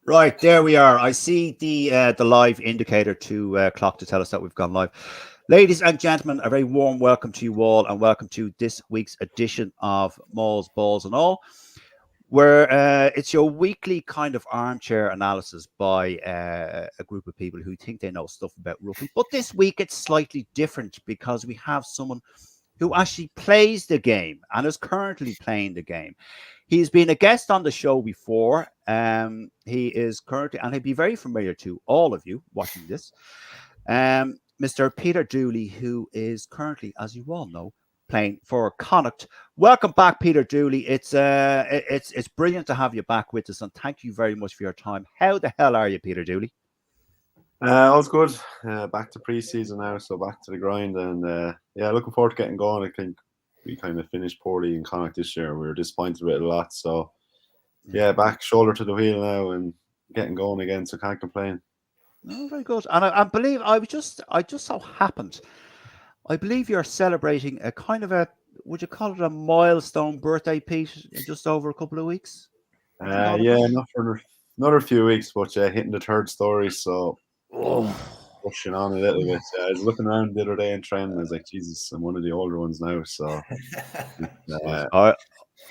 Right, there we are. I see the live indicator to clock to tell us that we've gone live. Ladies and gentlemen, a very warm welcome to you all, and welcome to this week's edition of Mauls, Balls and All, where it's your weekly kind of armchair analysis by a group of people who think they know stuff about rugby. But this week it's slightly different because we have someone who actually plays the game and is currently playing the game. He's been a guest on the show before. He is currently, and he'd be very familiar to all of you watching this, Mr. Peter Dooley, who is currently, as you all know, playing for Connacht. Welcome back, Peter Dooley. It's brilliant to have you back with us, and thank you very much for your time. How the hell are you, Peter Dooley? All's good. Back to pre-season now, so back to the grind, and looking forward to getting going. I think we kind of finished poorly in Connacht this year. We were disappointed with it a lot, so back shoulder to the wheel now and getting going again. So can't complain. Oh, very good. And I believe I just so happened. I believe you're celebrating a kind of would you call it a milestone birthday, Pete, in just over a couple of weeks? Not for another few weeks, but hitting the third story, so. Rushing on a little bit. I was looking around the other day in training. I was like, Jesus, I'm one of the older ones now. So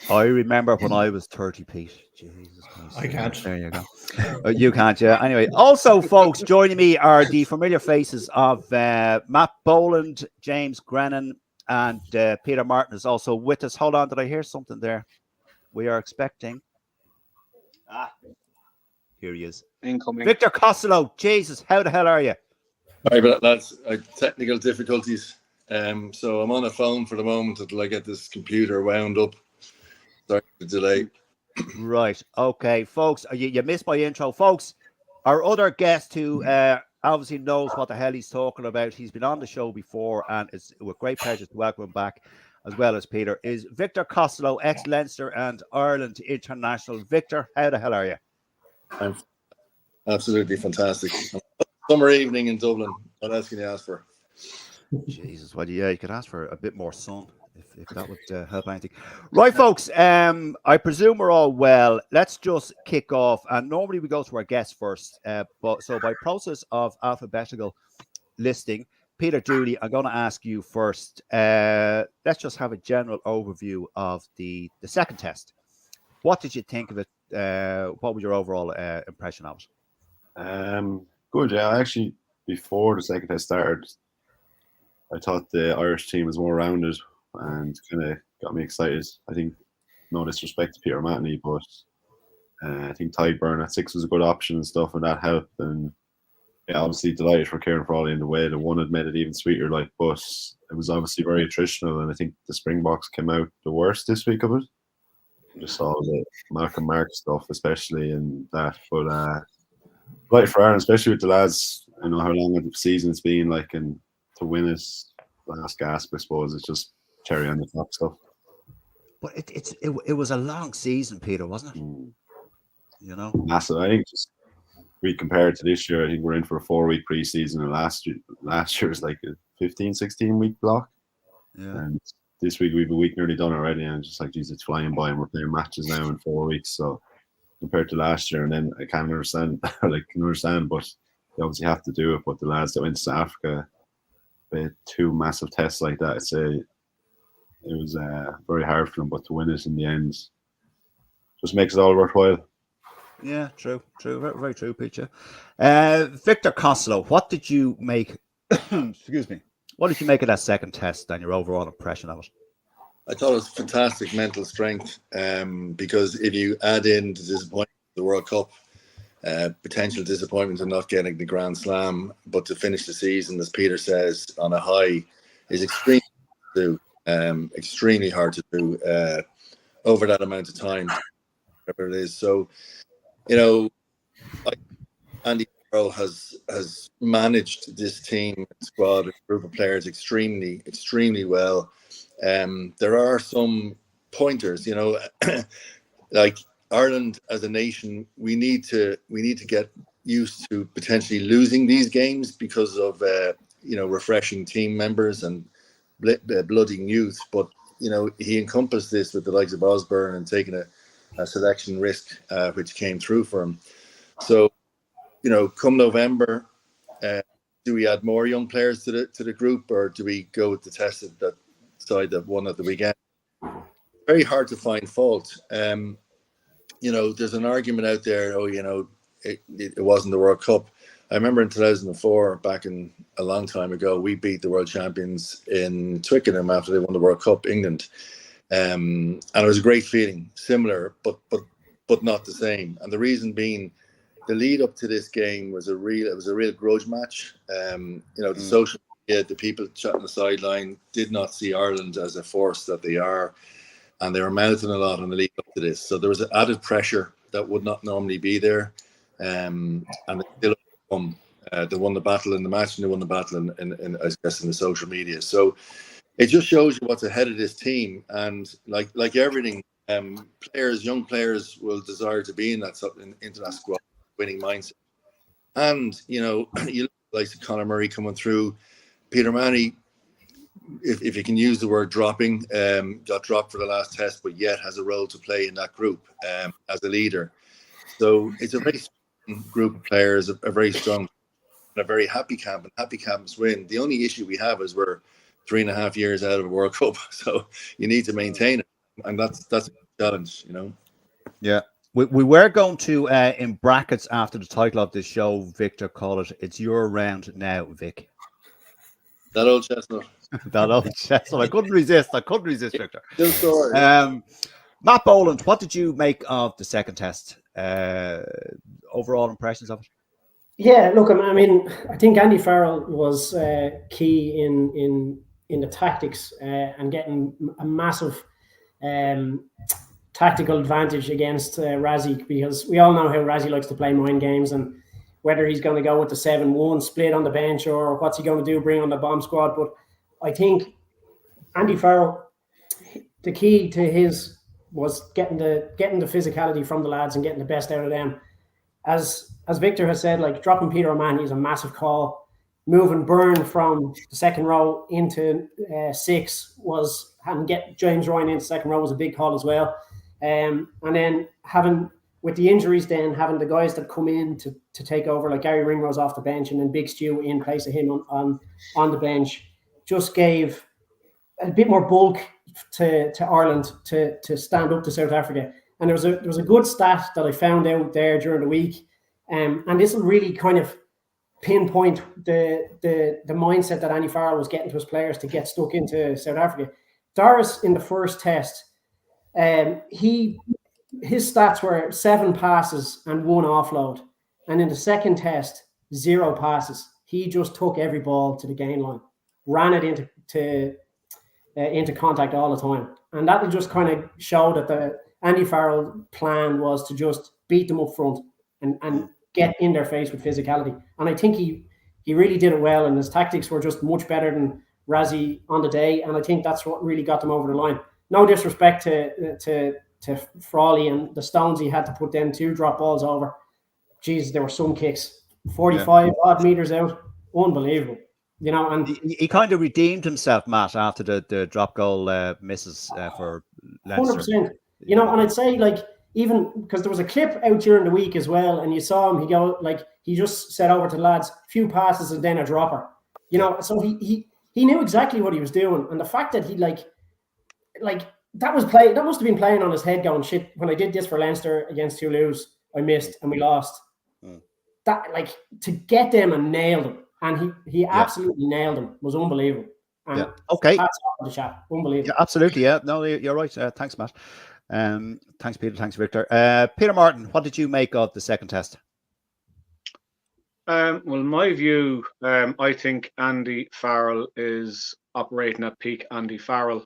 I remember when I was 30, Pete. Jesus Christ. I can't. There you go. You can't, yeah. Anyway, also, folks, joining me are the familiar faces of Matt Boland, James Grennan, and Peter Martin is also with us. Hold on, did I hear something there? We are expecting. Here he is. Incoming. Victor Costello. Jesus, how the hell are you? Sorry, but lads, technical difficulties. So I'm on a phone for the moment until I get this computer wound up. Sorry for the delay. Right. Okay, folks, you missed my intro. Folks, our other guest who obviously knows what the hell he's talking about. He's been on the show before, and it's with great pleasure to welcome him back, as well as Peter, is Victor Costello, ex-Leinster and Ireland international. Victor, how the hell are you? I'm absolutely fantastic. Summer evening in Dublin. What else can you ask for? Jesus, well, yeah, you could ask for a bit more sun if that would help anything. Right, folks, I presume we're all well. Let's just kick off. And normally we go to our guests first. But by process of alphabetical listing, Peter Dooley, I'm going to ask you first. Let's just have a general overview of the second test. What did you think of it? What was your overall impression of it? Good, yeah. Actually, before the second test started, I thought the Irish team was more rounded and kind of got me excited. I think, no disrespect to Peter Matney, but I think Tyburn at 6 was a good option and stuff, and that helped. And obviously delighted for Kieran Frawley in the way. The one had made it even sweeter, but it was obviously very attritional, and I think the Springboks came out the worst this week of it. Just all the Malcolm Mark stuff, especially, and that. But delighted for Ireland, especially with the lads. I know how long the season it's been, and to win it, last gasp, I suppose. It's just cherry on the top stuff. But it was a long season, Peter, wasn't it? You know, massive. I think just we compared to this year, I think we're in for a 4-week preseason, and last year was like a 15, 16-week block. Yeah. And this week we have a week nearly done already, and it's just like, geez, it's flying by, and we're playing matches now in 4 weeks. So compared to last year, and then I can't understand, but you obviously have to do it. But the lads that went to South Africa, they had 2 massive tests like that. It was very hard for them, but to win it in the end just makes it all worthwhile. Yeah, true, very, very true, Peter. Victor Costello, what did you make? Excuse me. What did you make of that second test and your overall impression of it? I thought it was fantastic mental strength, because if you add in the disappointment of the World Cup, potential disappointment of not getting the Grand Slam, but to finish the season, as Peter says, on a high is extremely hard to do, extremely hard to do over that amount of time, whatever it is. So, Andy Carroll has managed this team, squad, a group of players extremely, extremely well. There are some pointers, like Ireland as a nation, we need to get used to potentially losing these games because of refreshing team members and blooding youth. But he encompassed this with the likes of Osborne and taking a selection risk, which came through for him. So, come November, do we add more young players to the group, or do we go with the tested that side that won at the weekend? Very hard to find fault. There's an argument out there. It wasn't the World Cup. I remember in 2004, back in a long time ago, we beat the world champions in Twickenham after they won the World Cup, England, and it was a great feeling. Similar, but not the same. And the reason being, the lead up to this game was a real grudge match. The social media, the people chatting the sideline did not see Ireland as a force that they are, and they were mouthing a lot on the lead up to this. So there was added pressure that would not normally be there, and it still come. They won the battle in the match, and they won the battle in I guess in the social media. So it just shows you what's ahead of this team, and like everything, young players will desire to be into that squad, winning mindset. And you look like Conor Murray coming through, Peter Manny, if you can use the word dropping, got dropped for the last test, but yet has a role to play in that group as a leader. So it's a very strong group of players, a very strong, and a very happy camp, and happy camps win. The only issue we have is we're 3.5 years out of a World Cup, so you need to maintain it, and that's a challenge, Yeah. We were going to, in brackets after the title of this show, Victor, call it, it's your round now, Vic. That old chestnut. That old chestnut. I couldn't resist, Victor. Still sore. Matt Boland, what did you make of the second test? Overall impressions of it? Yeah, look, I mean, I think Andy Farrell was key in the tactics and getting a massive tactical advantage against Razzie, because we all know how Razzie likes to play mind games, and whether he's going to go with the 7-1 split on the bench, or what's he going to do, bring on the bomb squad. But I think Andy Farrell, the key to his was getting the physicality from the lads and getting the best out of them. As Victor has said, like dropping Peter O'Mahony is a massive call. Moving Byrne from the second row into 6 and get James Ryan into second row was a big call as well. And then having, with the injuries, having the guys that come in to take over, like Gary Ringrose off the bench, and then Big Stu in place of him on the bench, just gave a bit more bulk to Ireland to stand up to South Africa. And there was a good stat that I found out there during the week, and this will really kind of pinpoint the mindset that Andy Farrell was getting to his players to get stuck into South Africa. Doris in the first test, his stats were 7 passes and 1 offload, and in the second test, 0 passes. He just took every ball to the gain line, ran it into contact all the time, and that will just kind of show that the Andy Farrell plan was to just beat them up front and get in their face with physicality. And I think he really did it well, and his tactics were just much better than Razzie on the day, and I think that's what really got them over the line. No disrespect to Frawley and the stones he had to put them 2 drop balls over. Jesus, there were some kicks 45 odd meters out, unbelievable. And he kind of redeemed himself, Matt, after the drop goal misses for Leinster. 100%. And I'd say, like, even because there was a clip out during the week as well, and you saw him, he just said over to the lads, few passes and then a dropper. So he knew exactly what he was doing, and the fact that he like that must have been playing on his head, going, shit, when I did this for Leinster against Toulouse, I missed and we lost. That, like, to get them and nail them, and he absolutely nailed them, was unbelievable. And okay, that's the chat, unbelievable. Yeah, absolutely. Yeah, no, you're right. Thanks, Matt. Thanks, Peter. Thanks, Victor. Peter Martin, what did you make of the second test? Well, my view, I think Andy Farrell is operating at peak Andy Farrell.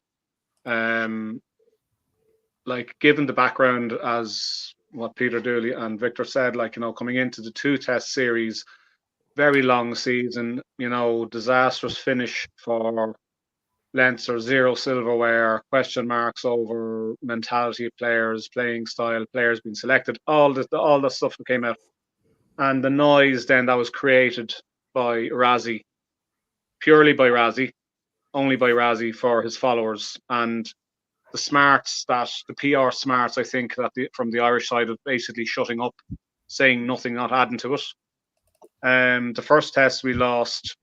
Like, given the background, as what Peter Dooley and Victor said, coming into the 2-test series, very long season, disastrous finish for Leinster, 0 silverware, question marks over mentality of players, playing style, players being selected, all the stuff that came out. And the noise then that was created by Razzie, purely by Razzie, only by Razzie for his followers. And the PR smarts, I think, that from the Irish side of basically shutting up saying nothing, not adding to it. The first test we lost,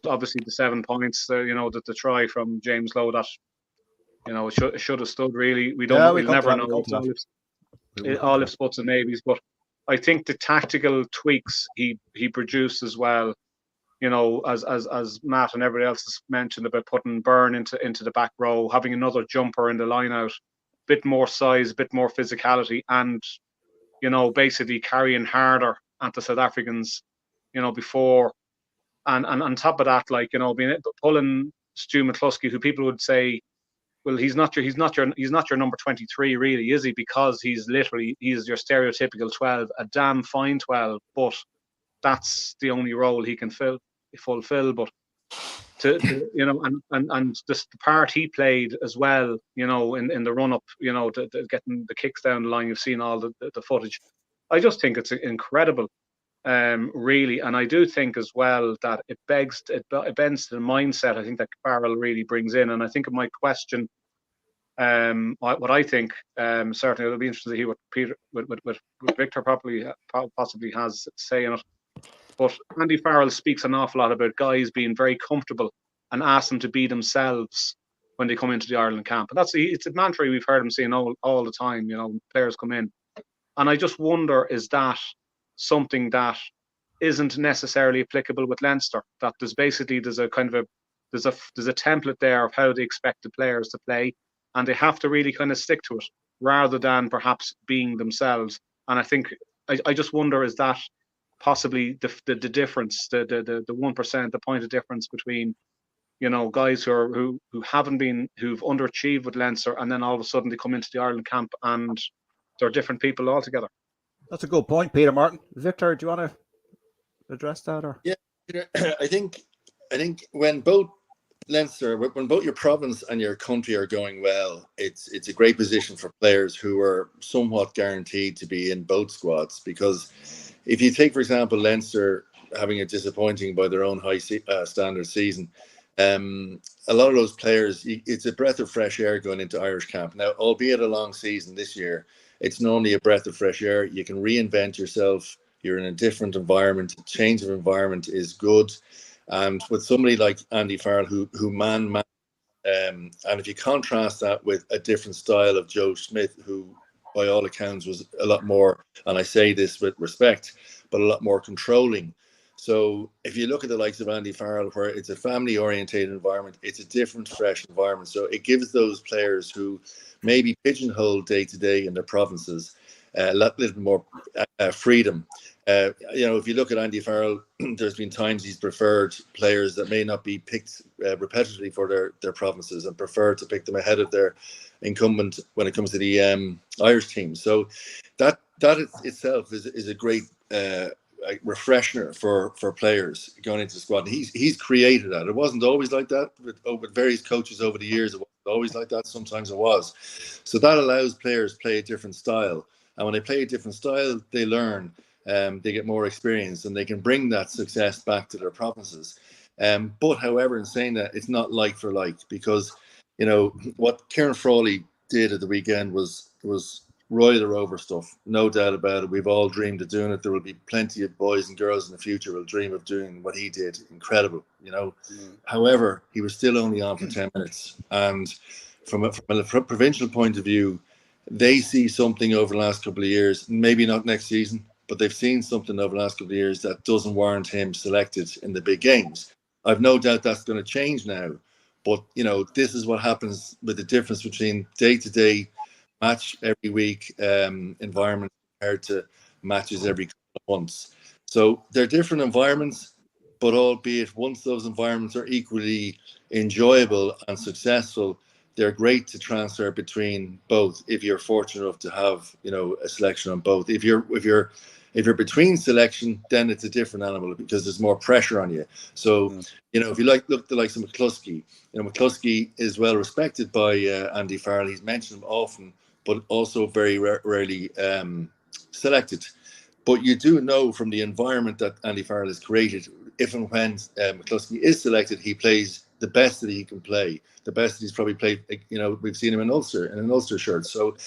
obviously the 7 points, the try from James Lowe, that, it should have stood really. We'll never know. It's all ifs, buts and maybes. But I think the tactical tweaks he produced as well, as Matt and everybody else has mentioned about putting Byrne into the back row, having another jumper in the line out, bit more size, bit more physicality, and basically carrying harder at the South Africans, before, and on top of that, pulling Stu McCluskey, who people would say, well, he's not your number 23, really, is he? Because he's your stereotypical 12, a damn fine 12, but that's the only role he can fulfill. But and just the part he played as well, in the run up, getting the kicks down the line. You've seen all the footage. I just think it's incredible, really, and I do think as well that it bends to the mindset I think that Farrell really brings in, and I think it might question what I think. Certainly, it'll be interesting to hear what Peter, with Victor possibly has to say in it. But Andy Farrell speaks an awful lot about guys being very comfortable and ask them to be themselves when they come into the Ireland camp. And it's a mantra we've heard him saying all the time, players come in. And I just wonder, is that something that isn't necessarily applicable with Leinster? That there's a template there of how they expect the players to play, and they have to really kind of stick to it rather than perhaps being themselves. And I think I just wonder, is that possibly the difference, the 1%, the point of difference between guys who've underachieved with Leinster, and then all of a sudden they come into the Ireland camp and they're different people altogether. That's a good point, Peter Martin. Victor, do you want to address that? Or yeah, I think when both your province and your country are going well, it's a great position for players who are somewhat guaranteed to be in both squads. Because if you take, for example, Leinster having a disappointing by their own high standard season, a lot of those players, it's a breath of fresh air going into Irish camp. Now, albeit a long season this year, it's normally a breath of fresh air. You can reinvent yourself. You're in a different environment. Change of environment is good. And with somebody like Andy Farrell, who and if you contrast that with a different style of Joe Smith, who by all accounts was a lot more, and I say this with respect, but a lot more controlling. So if you look at the likes of Andy Farrell, where it's a family-orientated environment, it's a different, fresh environment. So it gives those players who maybe pigeonholed day-to-day in their provinces a little more freedom. If you look at Andy Farrell, there's been times he's preferred players that may not be picked repetitively for their provinces, and prefer to pick them ahead of their incumbent when it comes to the Irish team. So that itself is a great refresher for players going into the squad. And he's created that. It wasn't always like that with various coaches over the years. It wasn't always like that. Sometimes it was. So that allows players to play a different style. And when they play a different style, they learn. They get more experience, and they can bring that success back to their provinces. But however, in saying that, it's not like for like, because what Kieran Frawley did at the weekend was royal the rover stuff, no doubt about it. We've all dreamed of doing it. There will be plenty of boys and girls in the future who will dream of doing what he did. Incredible, However, he was still only on for 10 minutes, and from a provincial point of view, they see something over the last couple of years, maybe not next season, but they've seen something over the last couple of years that doesn't warrant him selected in the big games. I've no doubt that's going to change now, but this is what happens with the difference between day-to-day match every week environment compared to matches every couple of months. So they're different environments, but albeit once those environments are equally enjoyable and successful, they're great to transfer between both if you're fortunate enough to have a selection on both. If you're between selection, then it's a different animal because there's more pressure on you. So if you look at the likes of McCluskey, McCluskey is well respected by Andy Farrell. He's mentioned him often, but also very rarely selected. But you do know from the environment that Andy Farrell has created, if and when McCluskey is selected, he plays the best that he can play, the best that he's probably played. You know, we've seen him in an Ulster shirt. So,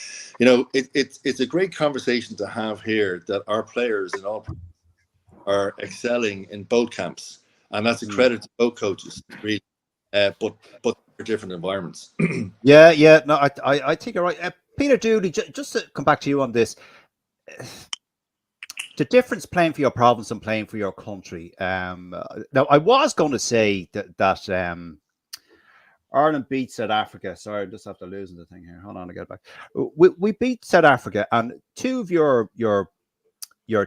you know, it's a great conversation to have here that our players in all are excelling in both camps, and that's a credit to both coaches, really. But they're different environments. Yeah. No, I think you're right. Peter Dooley, just to come back to you on this, the difference playing for your province and playing for your country. Now, I was going to say that Ireland beat South Africa. Sorry, I just have to lose the thing here. Hold on, I get back. We beat South Africa, and two of your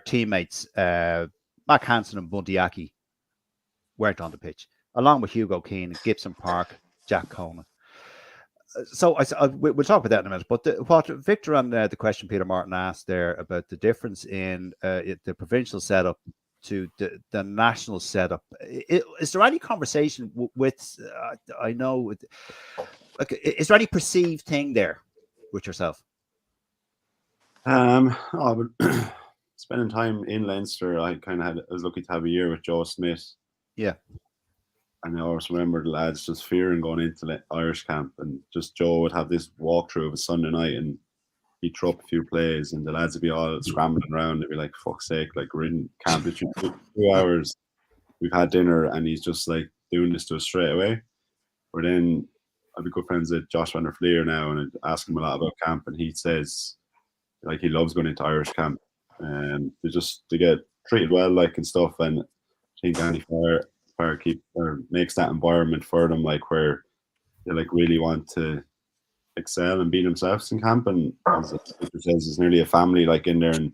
teammates, Mac Hansen and Bundy Aki, weren't on the pitch, along with Hugo Keane, Gibson Park, Jack Conan. So we'll talk about that in a minute. But what Victor and the question Peter Martin asked there about the difference in the provincial setup to the national setup, is there any conversation with? I know, is there any perceived thing there with yourself? But spending time in Leinster, I was lucky to have a year with Joe Smith. Yeah. And I always remember the lads just fearing going into the Irish camp, and just Joe would have this walkthrough of a Sunday night, and he'd throw up a few plays, and the lads would be all scrambling around. They'd be like, "Fuck's sake! Like, we're in camp literally 2 hours. We've had dinner, and he's just like doing this to us straight away." But then I'd be good friends with Josh Van der Fleer now, and I'd ask him a lot about camp, and he says like he loves going into Irish camp, and they get treated well, like, and stuff. And I think Andy Farr makes that environment for them, like, where they like really want to excel and be themselves in camp. And as Victor says, it's nearly a family, like, in there, and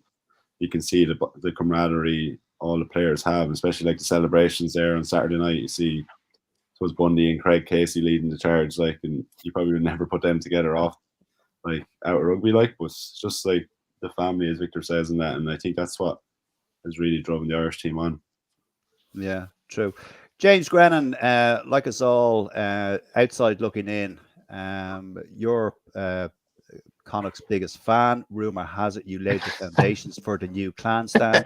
you can see the camaraderie all the players have, especially like the celebrations there on Saturday night. You see, it was Bundy and Craig Casey leading the charge, like, and you probably would never put them together off like out of rugby, like, but it's just like the family, as Victor says, in that. And I think that's what has really driven the Irish team on. Yeah, true. James Grennan, like us all, outside looking in, you're Connacht's biggest fan. Rumor has it you laid the foundations for the new clan stand.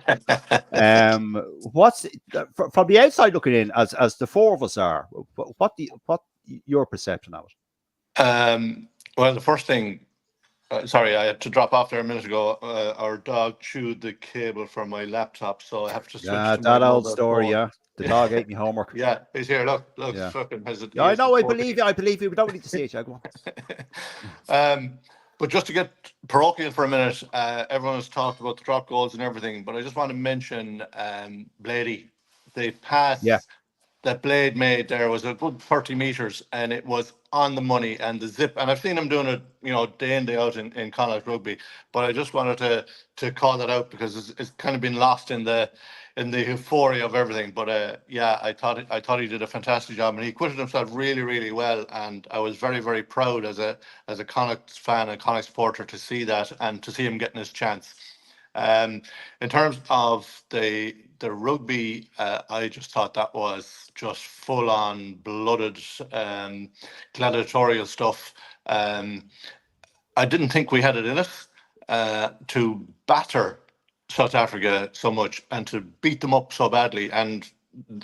What's from the outside looking in, as the four of us are, what your perception of it? Well, the first thing, sorry, I had to drop off there a minute ago. Our dog chewed the cable from my laptop, so I have to switch to that my old mobile story. phone. Yeah, the dog ate me homework. Yeah, he's here. Look, Yeah. fucking hesitant. Yeah, I know. I believe you. We don't need to see it. Go on. But just to get parochial for a minute, everyone has talked about the drop goals and everything, but I just want to mention Blady. The pass that Blade made there was a good 30 meters, and it was on the money, and the zip. And I've seen him doing it, day in, day out in Connacht rugby. But I just wanted to call that out because it's kind of been lost in the euphoria of everything. But I thought he did a fantastic job, and he acquitted himself really, really well. And I was very, very proud as a Connacht fan and Connacht supporter to see that and to see him getting his chance. In terms of the rugby, I just thought that was just full on blooded gladiatorial stuff. I didn't think we had it in us to batter South Africa so much and to beat them up so badly. And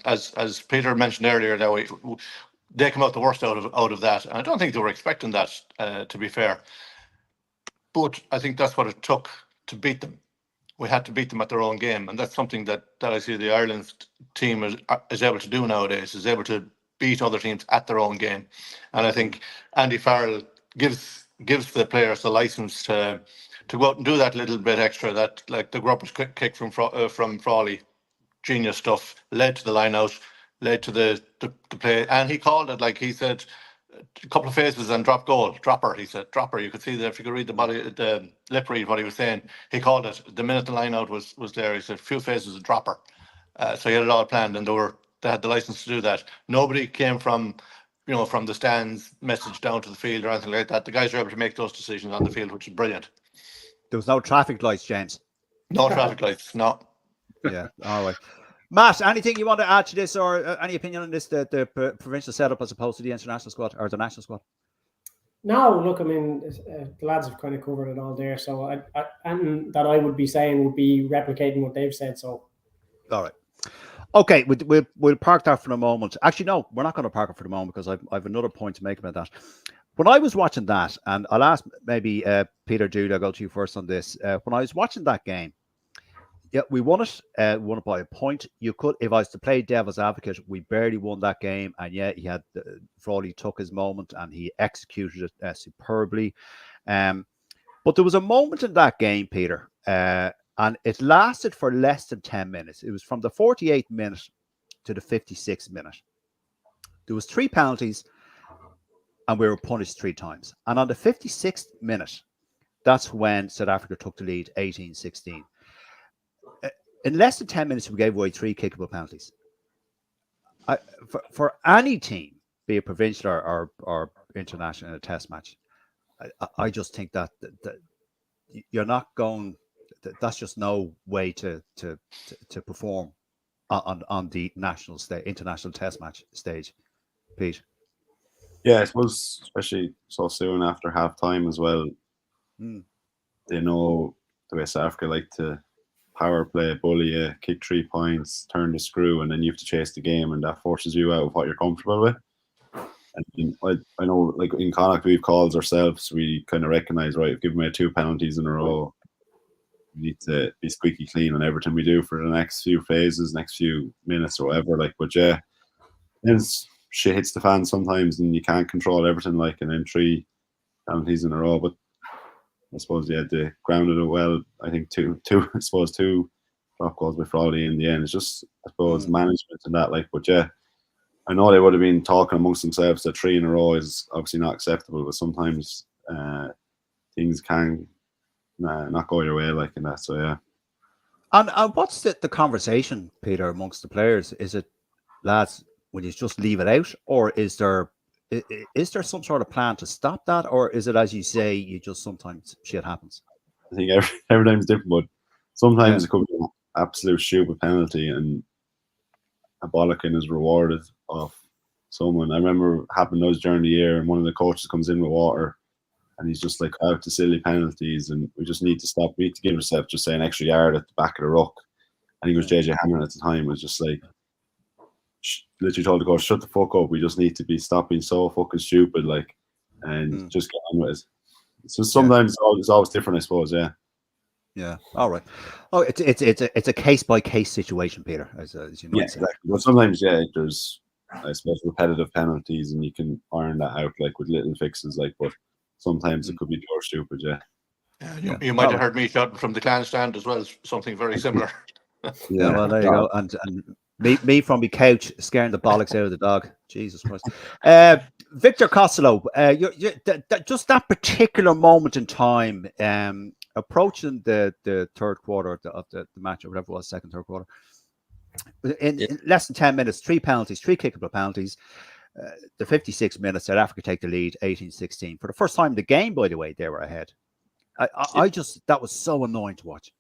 as Peter mentioned earlier, that they come out the worst out of that. And I don't think they were expecting that, to be fair. But I think that's what it took to beat them. We had to beat them at their own game, and that's something that I see the Ireland team is able to do nowadays, is able to beat other teams at their own game. And I think Andy Farrell gives the players the license to go out and do that little bit extra, that, like the Grubbers kick from Frawley, genius stuff, led to the line out, led to the play, and he called it, like he said, a couple of phases and dropper. He said dropper. You could see that if you could read the lip read what he was saying. He called it the minute the line out was there. He said few phases of dropper. So he had it all planned, and they had the license to do that. Nobody came from the stands message down to the field or anything like that. The guys were able to make those decisions on the field, which is brilliant. There was no traffic lights, James. No traffic lights. No. Yeah. All right. Matt, anything you want to add to this, or any opinion on this, the provincial setup as opposed to the international squad or the national squad? No, look, I mean, the lads have kind of covered it all there. So and that I would be saying would be replicating what they've said. So, all right. Okay, we'll park that for the moment. Actually, no, we're not going to park it for the moment because I've another point to make about that. When I was watching that, and I'll ask maybe Peter Jude, I'll go to you first on this. When I was watching that game, yeah, we won it. Won it by a point. You could, if I was to play devil's advocate, we barely won that game, and yet he had Frawley took his moment and he executed it superbly. But there was a moment in that game, Peter, and it lasted for less than 10 minutes. It was from the 48th minute to the 56th minute. There was 3 penalties, and we were punished 3 times. And on the 56th minute, that's when South Africa took the lead, 18-16. In less than 10 minutes, we gave away 3 kickable penalties. For any team, be it provincial or international in a test match, I just think that you're not going. That's just no way to perform on the national stage, international test match stage, Pete. Yeah, I suppose especially so soon after half time as well. They know the way South Africa like to power play, bully you, kick 3 points, turn the screw, and then you have to chase the game, and that forces you out of what you're comfortable with. And I know, like in Connacht, we've calls ourselves. We kind of recognise, right, give me 2 penalties in a row. We need to be squeaky clean on everything we do for the next few phases, next few minutes or whatever. Like, but yeah, then shit hits the fan sometimes, and you can't control everything. Like, and then 3 penalties in a row. But I suppose they grounded it well. I think two I suppose 2 drop goals with Frawley in the end. It's just, I suppose, management and that. Like, but yeah, I know they would have been talking amongst themselves that 3 in a row is obviously not acceptable, but sometimes things can not go your way like in that. So yeah. And what's the conversation, Peter, amongst the players? Is it, lads, will you just leave it out, or is there some sort of plan to stop that, or is it, as you say, you just sometimes shit happens? I think every time's different, but sometimes it could be an absolute stupid penalty and a bollocking is rewarded off someone. I remember happened those during the year, and one of the coaches comes in with water, and he's just like, out to silly penalties, and we just need to stop. We need to give ourselves just say an extra yard at the back of the ruck. I think it was JJ Hanlon at the time, was just like, literally told the coach, shut the fuck up. We just need to be stopping so fucking stupid, like, and just get on with it. So sometimes it's always different, I suppose. Yeah. Yeah. All right. Oh, it's a case by case situation, Peter, as you know. Yeah, exactly. But sometimes, there's, I suppose, repetitive penalties, and you can iron that out like with little fixes. Like, but sometimes it could be pure stupid. Yeah. You might have heard me shouting from the clan stand as well, something very similar. Yeah. Well, there you go. And me from my couch scaring the bollocks out of the dog. Jesus Christ. Victor Costello, just that particular moment in time, approaching the third quarter of the match, or whatever it was, second, third quarter, in less than 10 minutes, 3 penalties, 3 kickable penalties. The 56 minutes, South Africa take the lead, 18-16. For the first time in the game, by the way, they were ahead. I just, that was so annoying to watch.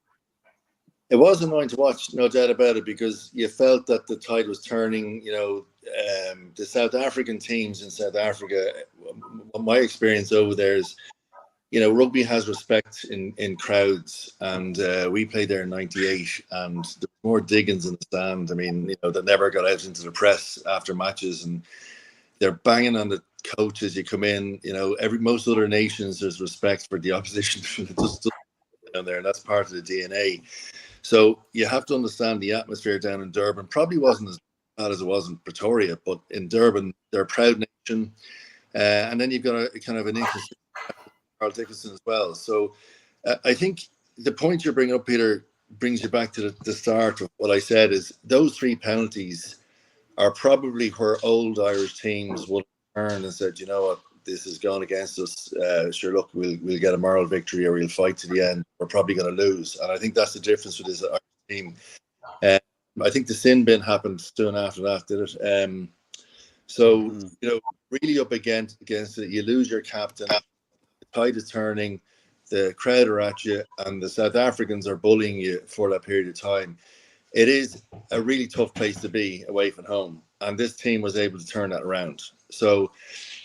It was annoying to watch, no doubt about it, because you felt that the tide was turning. The South African teams in South Africa, my experience over there is, rugby has respect in crowds, and we played there in '98, and there were more diggings in the stand. I mean, they never got out into the press after matches, and they're banging on the coach as you come in. Most other nations, there's respect for the opposition. It just down there, and that's part of the DNA. So you have to understand the atmosphere down in Durban probably wasn't as bad as it was in Pretoria, but in Durban, they're a proud nation. And then you've got a kind of an interesting Carl Dickinson as well. So I think the point you're bringing up, Peter, brings you back to the start of what I said, is those 3 penalties are probably where old Irish teams will turn and said, you know what, this is going against us. Sure, look, we'll get a moral victory, or we'll fight to the end. We're probably going to lose. And I think that's the difference with this Irish team. I think the sin bin happened soon after that, did it? Really up against it, you lose your captain, the tide is turning, the crowd are at you, and the South Africans are bullying you for that period of time. It is a really tough place to be away from home, and this team was able to turn that around. So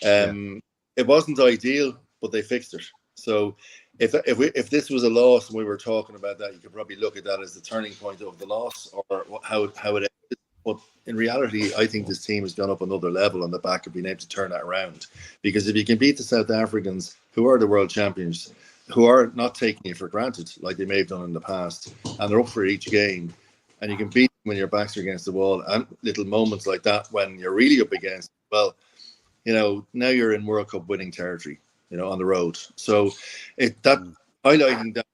it wasn't ideal, but they fixed it. So if this was a loss and we were talking about that, you could probably look at that as the turning point of the loss, or how it ended. But in reality, I think this team has gone up another level on the back of being able to turn that around. Because if you can beat the South Africans, who are the world champions, who are not taking it for granted like they may have done in the past, and they're up for each game, and you can beat them when your backs are against the wall, and little moments like that when you're really up against, well, now you're in World Cup winning territory, on the road. So highlighting that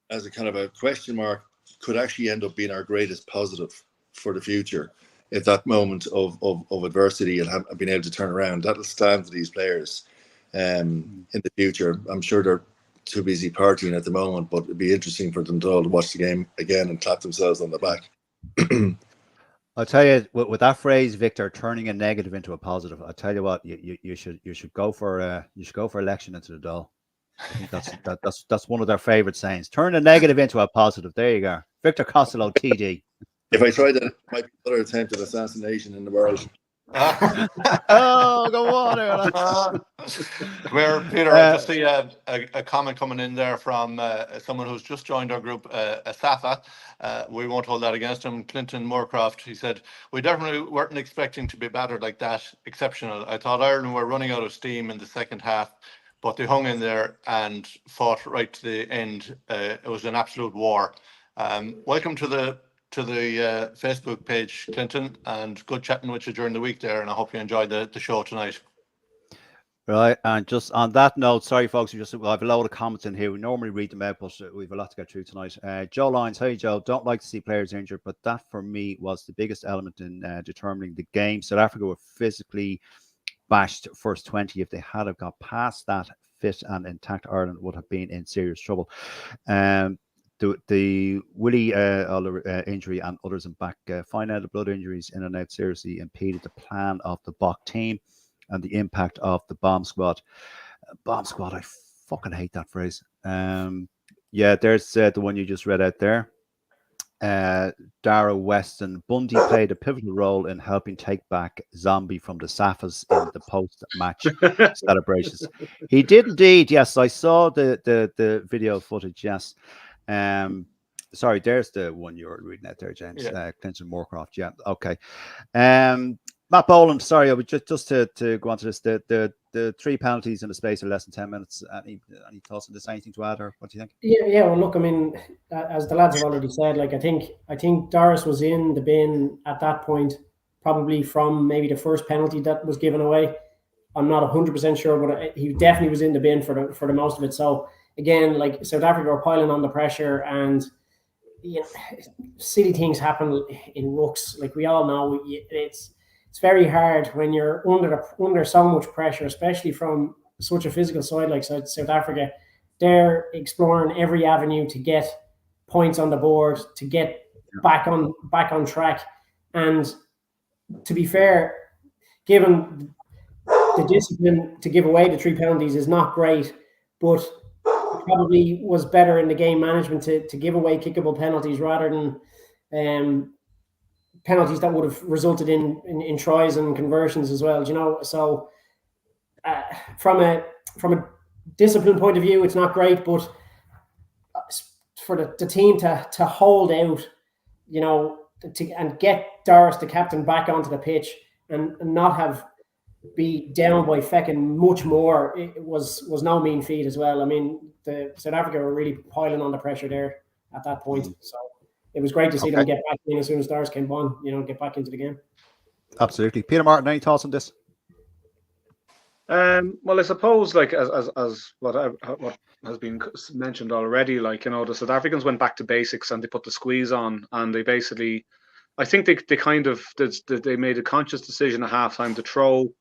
as a kind of a question mark could actually end up being our greatest positive for the future. If that moment of adversity and have been able to turn around, that'll stand to these players in the future. I'm sure they're too busy partying at the moment, but it'd be interesting for them to all watch the game again and clap themselves on the back. I'll tell you, with that phrase, Victor, turning a negative into a positive. I'll tell you what, you should go for election into the Dáil. I think that's one of their favorite sayings. Turn a negative into a positive. There you go, Victor Costello, TD. If I try that, it might be another attempt at assassination in the world. Oh, go on, Come here, Peter. I just see a comment coming in there from someone who's just joined our group, Safa. We won't hold that against him. Clinton Moorcroft, he said, we definitely weren't expecting to be battered like that. Exceptional. I thought Ireland were running out of steam in the second half, but they hung in there and fought right to the end. It was an absolute war. Welcome to the Facebook page, Clinton, and good chatting with you during the week there, and I hope you enjoyed the show tonight. Right, and just on that note, sorry folks, I have a load of comments in here. We normally read them out, but we have a lot to get through tonight. Joe Lyons, hey Joe, don't like to see players injured, but that for me was the biggest element in determining the game. South Africa were physically bashed first 20. If they had have got past that, fit and intact, Ireland would have been in serious trouble. The Willie injury and others in back finite blood injuries in and out seriously impeded the plan of the Bok team and the impact of the bomb squad. Bomb squad, I fucking hate that phrase. Yeah, there's the one you just read out there. Dara Weston. Bundy played a pivotal role in helping take back Zombie from the Safas in the post-match celebrations. He did indeed, yes. I saw the video footage, yes. Sorry, there's the one you're reading out there, James. Yeah. Clinton Moorcroft, yeah. Okay. Matt Boland, sorry, I would just to go on to this, the 3 penalties in the space of less than 10 minutes. Any thoughts on this? Anything to add, or what do you think? Yeah. Well, look, I mean, as the lads have already said, like I think Doris was in the bin at that point, probably from maybe the first penalty that was given away. I'm not 100% sure, but he definitely was in the bin for the most of it. So again, like South Africa were piling on the pressure, and silly things happen in rucks. Like we all know, it's very hard when you're under so much pressure, especially from such a physical side like South Africa. They're exploring every avenue to get points on the board, to get back on track. And to be fair, given the discipline to give away the 3 penalties is not great, but probably was better in the game management to give away kickable penalties rather than penalties that would have resulted in tries and conversions as well. So from a discipline point of view, it's not great, but for the team to hold out, and get Doris, the captain, back onto the pitch and not be down by fecking much more, it was no mean feat as well. I mean, the South Africa were really piling on the pressure there at that point. So it was great to see them get back in as soon as Doris came on, get back into the game. Absolutely. Peter Martin, any thoughts on this? Well, I suppose, like as what has been mentioned already, like the South Africans went back to basics and they put the squeeze on, and they basically, I think they made a conscious decision at halftime to throw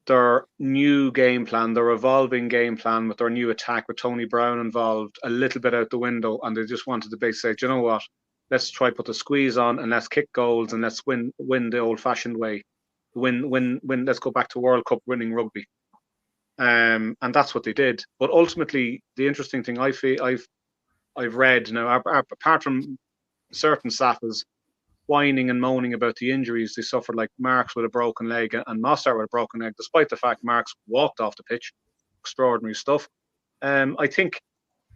their new game plan, their evolving game plan with their new attack with Tony Brown involved, a little bit out the window, and they just wanted to basically say, do you know what? Let's try put the squeeze on and let's kick goals and let's win the old-fashioned way. Win. Let's go back to World Cup winning rugby. And that's what they did. But ultimately, the interesting thing I've read now, apart from certain Safas whining and moaning about the injuries they suffered, like Marks with a broken leg and Mossart with a broken leg, despite the fact Marks walked off the pitch. Extraordinary stuff. I think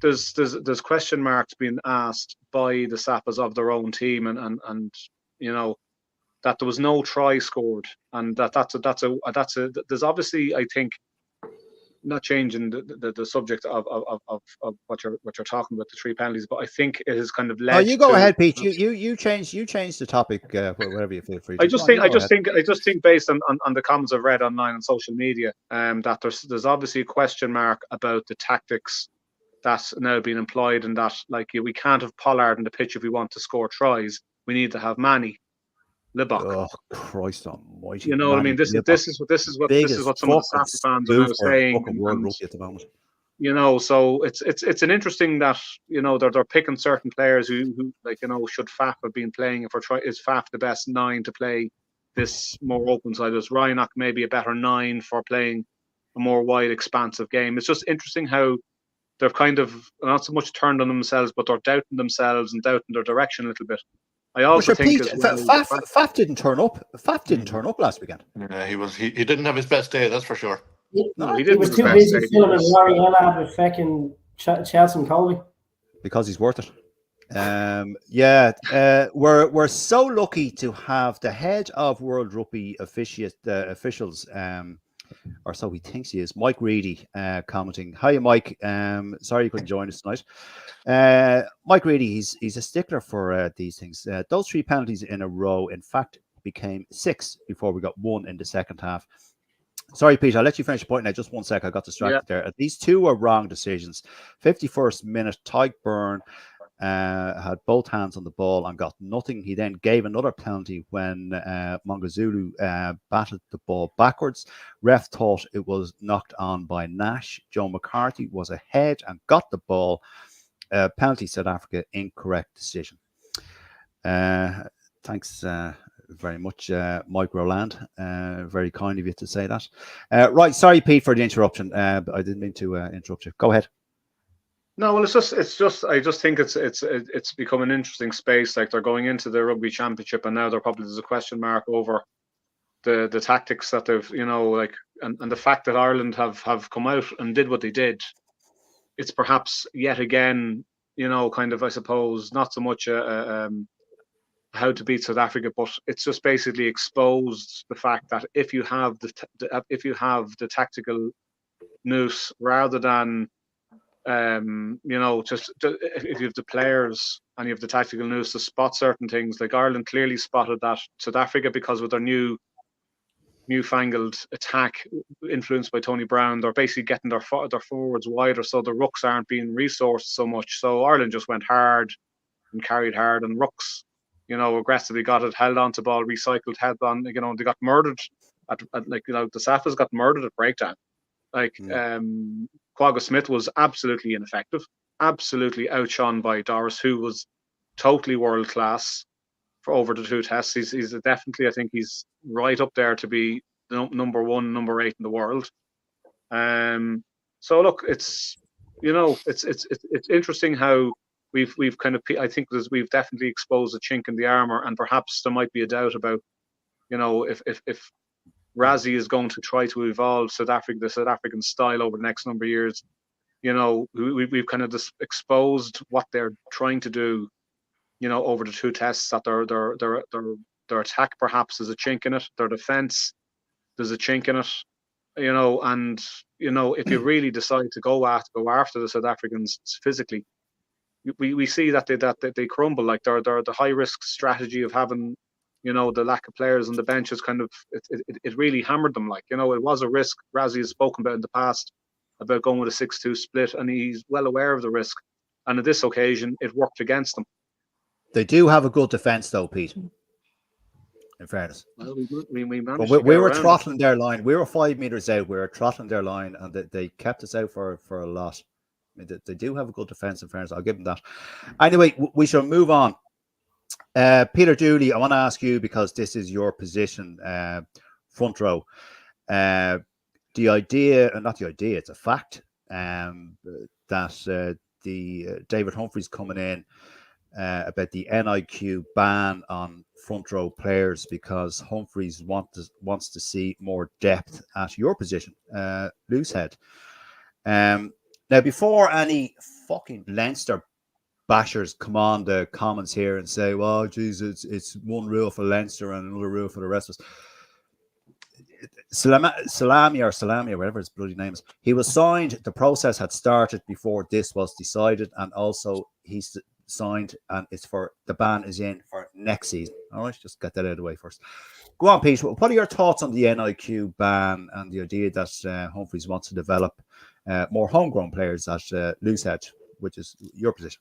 there's question marks being asked by the Safas of their own team, and that there was no try scored, and there's obviously, I think, not changing the subject of what you're talking about, the 3 penalties, but I think it has kind of led. Oh, you go to, ahead, Pete. You change the topic, whatever you feel free to. I just think based on the comments I've read online on social media, that there's obviously a question mark about the tactics that's now being employed, and that we can't have Pollard in the pitch if we want to score tries. We need to have Manny, Libok. Oh Christ Almighty! You know what I mean? This is what some of the Safa fans are now saying. At the moment. You know, so it's an interesting that, you know, they're picking certain players who like, you know, should Faf have been playing, is Faf the best 9 to play this more open side? Is Ryanok maybe a better 9 for playing a more wide, expansive game? It's just interesting how they've kind of not so much turned on themselves, but they're doubting themselves and doubting their direction a little bit. I also think Pete, Faf didn't turn up. Faf didn't turn up last weekend. Yeah, he didn't have his best day, that's for sure. No, he was too busy filming Rory Ellard with fucking Chelsea and Colby. Because he's worth it. We're so lucky to have the head of World Rugby officials, or so he thinks he is, Mike Reedy, commenting. Hiya, Mike. Sorry you couldn't join us tonight. Mike Reedy, he's a stickler for these things. Those 3 penalties in a row, in fact, became 6 before we got 1 in the second half. Sorry, Pete, I'll let you finish your point now. Just 1 sec. I got distracted there. These 2 were wrong decisions. 51st minute, Tyke Byrne had both hands on the ball and got nothing. He then gave another penalty when Mongazulu batted the ball backwards. Ref thought it was knocked on by Nash. Joe McCarthy was ahead and got the ball. Penalty, South Africa, incorrect decision. Thanks very much, Mike Rowland. Very kind of you to say that. Right, sorry, Pete, for the interruption. But I didn't mean to interrupt you. Go ahead. No, well, I just think it's become an interesting space. Like, they're going into the rugby championship, and now there's a question mark over the tactics that they've, you know, like, and the fact that Ireland have come out and did what they did. It's perhaps yet again, you know, kind of, I suppose, not so much how to beat South Africa, but it's just basically exposed the fact that if you have the tactical nous, rather than you know, just if you have the players and you have the tactical nous to spot certain things, like Ireland clearly spotted that. South Africa, because with their newfangled attack influenced by Tony Brown, they're basically getting their forwards wider, so the rucks aren't being resourced so much. So Ireland just went hard and carried hard, and rucks, you know, aggressively got it, held on to ball, recycled, held on. You know, they got murdered at like, you know, the Safas got murdered at breakdown. Like, Quagga Smith was absolutely ineffective, absolutely outshone by Doris, who was totally world class for over the 2 tests. He's definitely, I think he's right up there to be number 1, number 8 in the world. So look, it's, you know, it's interesting how we've kind of, I think we've definitely exposed a chink in the armor, and perhaps there might be a doubt about, you know, if Rassie is going to try to evolve the South African style over the next number of years. You know, we've kind of just exposed what they're trying to do, you know, over the 2 tests, that their attack perhaps is a chink in it, their defense, there's a chink in it, you know, and, you know, if you really decide to go after the South Africans physically, we see that they crumble. Like, they're the high risk strategy of having, you know, the lack of players on the bench is kind of, it really hammered them. Like, you know, it was a risk. Rassie has spoken about in the past about going with a 6-2 split, and he's well aware of the risk. And on this occasion, it worked against them. They do have a good defence, though, Pete. In fairness, well, we were throttling their line. We were 5 meters out. We were throttling their line, and they kept us out for a lot. I mean, they do have a good defence. In fairness, I'll give them that. Anyway, we shall move on. Peter Dooley, I want to ask you, because this is your position, front row. The idea, not the idea, it's a fact, that the David Humphreys coming in about the NIQ ban on front row players, because Humphreys wants to see more depth at your position, loose head. Now, before any fucking Leinster bashers come on the comments here and say, well, geez, it's one rule for Leinster and another rule for the rest of us. Salami or whatever his bloody name is, he was signed. The process had started before this was decided, and also he's signed, and it's for the ban is in for next season. All right, just get that out of the way first. Go on, Pete. What are your thoughts on the NIQ ban and the idea that Humphreys wants to develop more homegrown players at Loosehead, which is your position?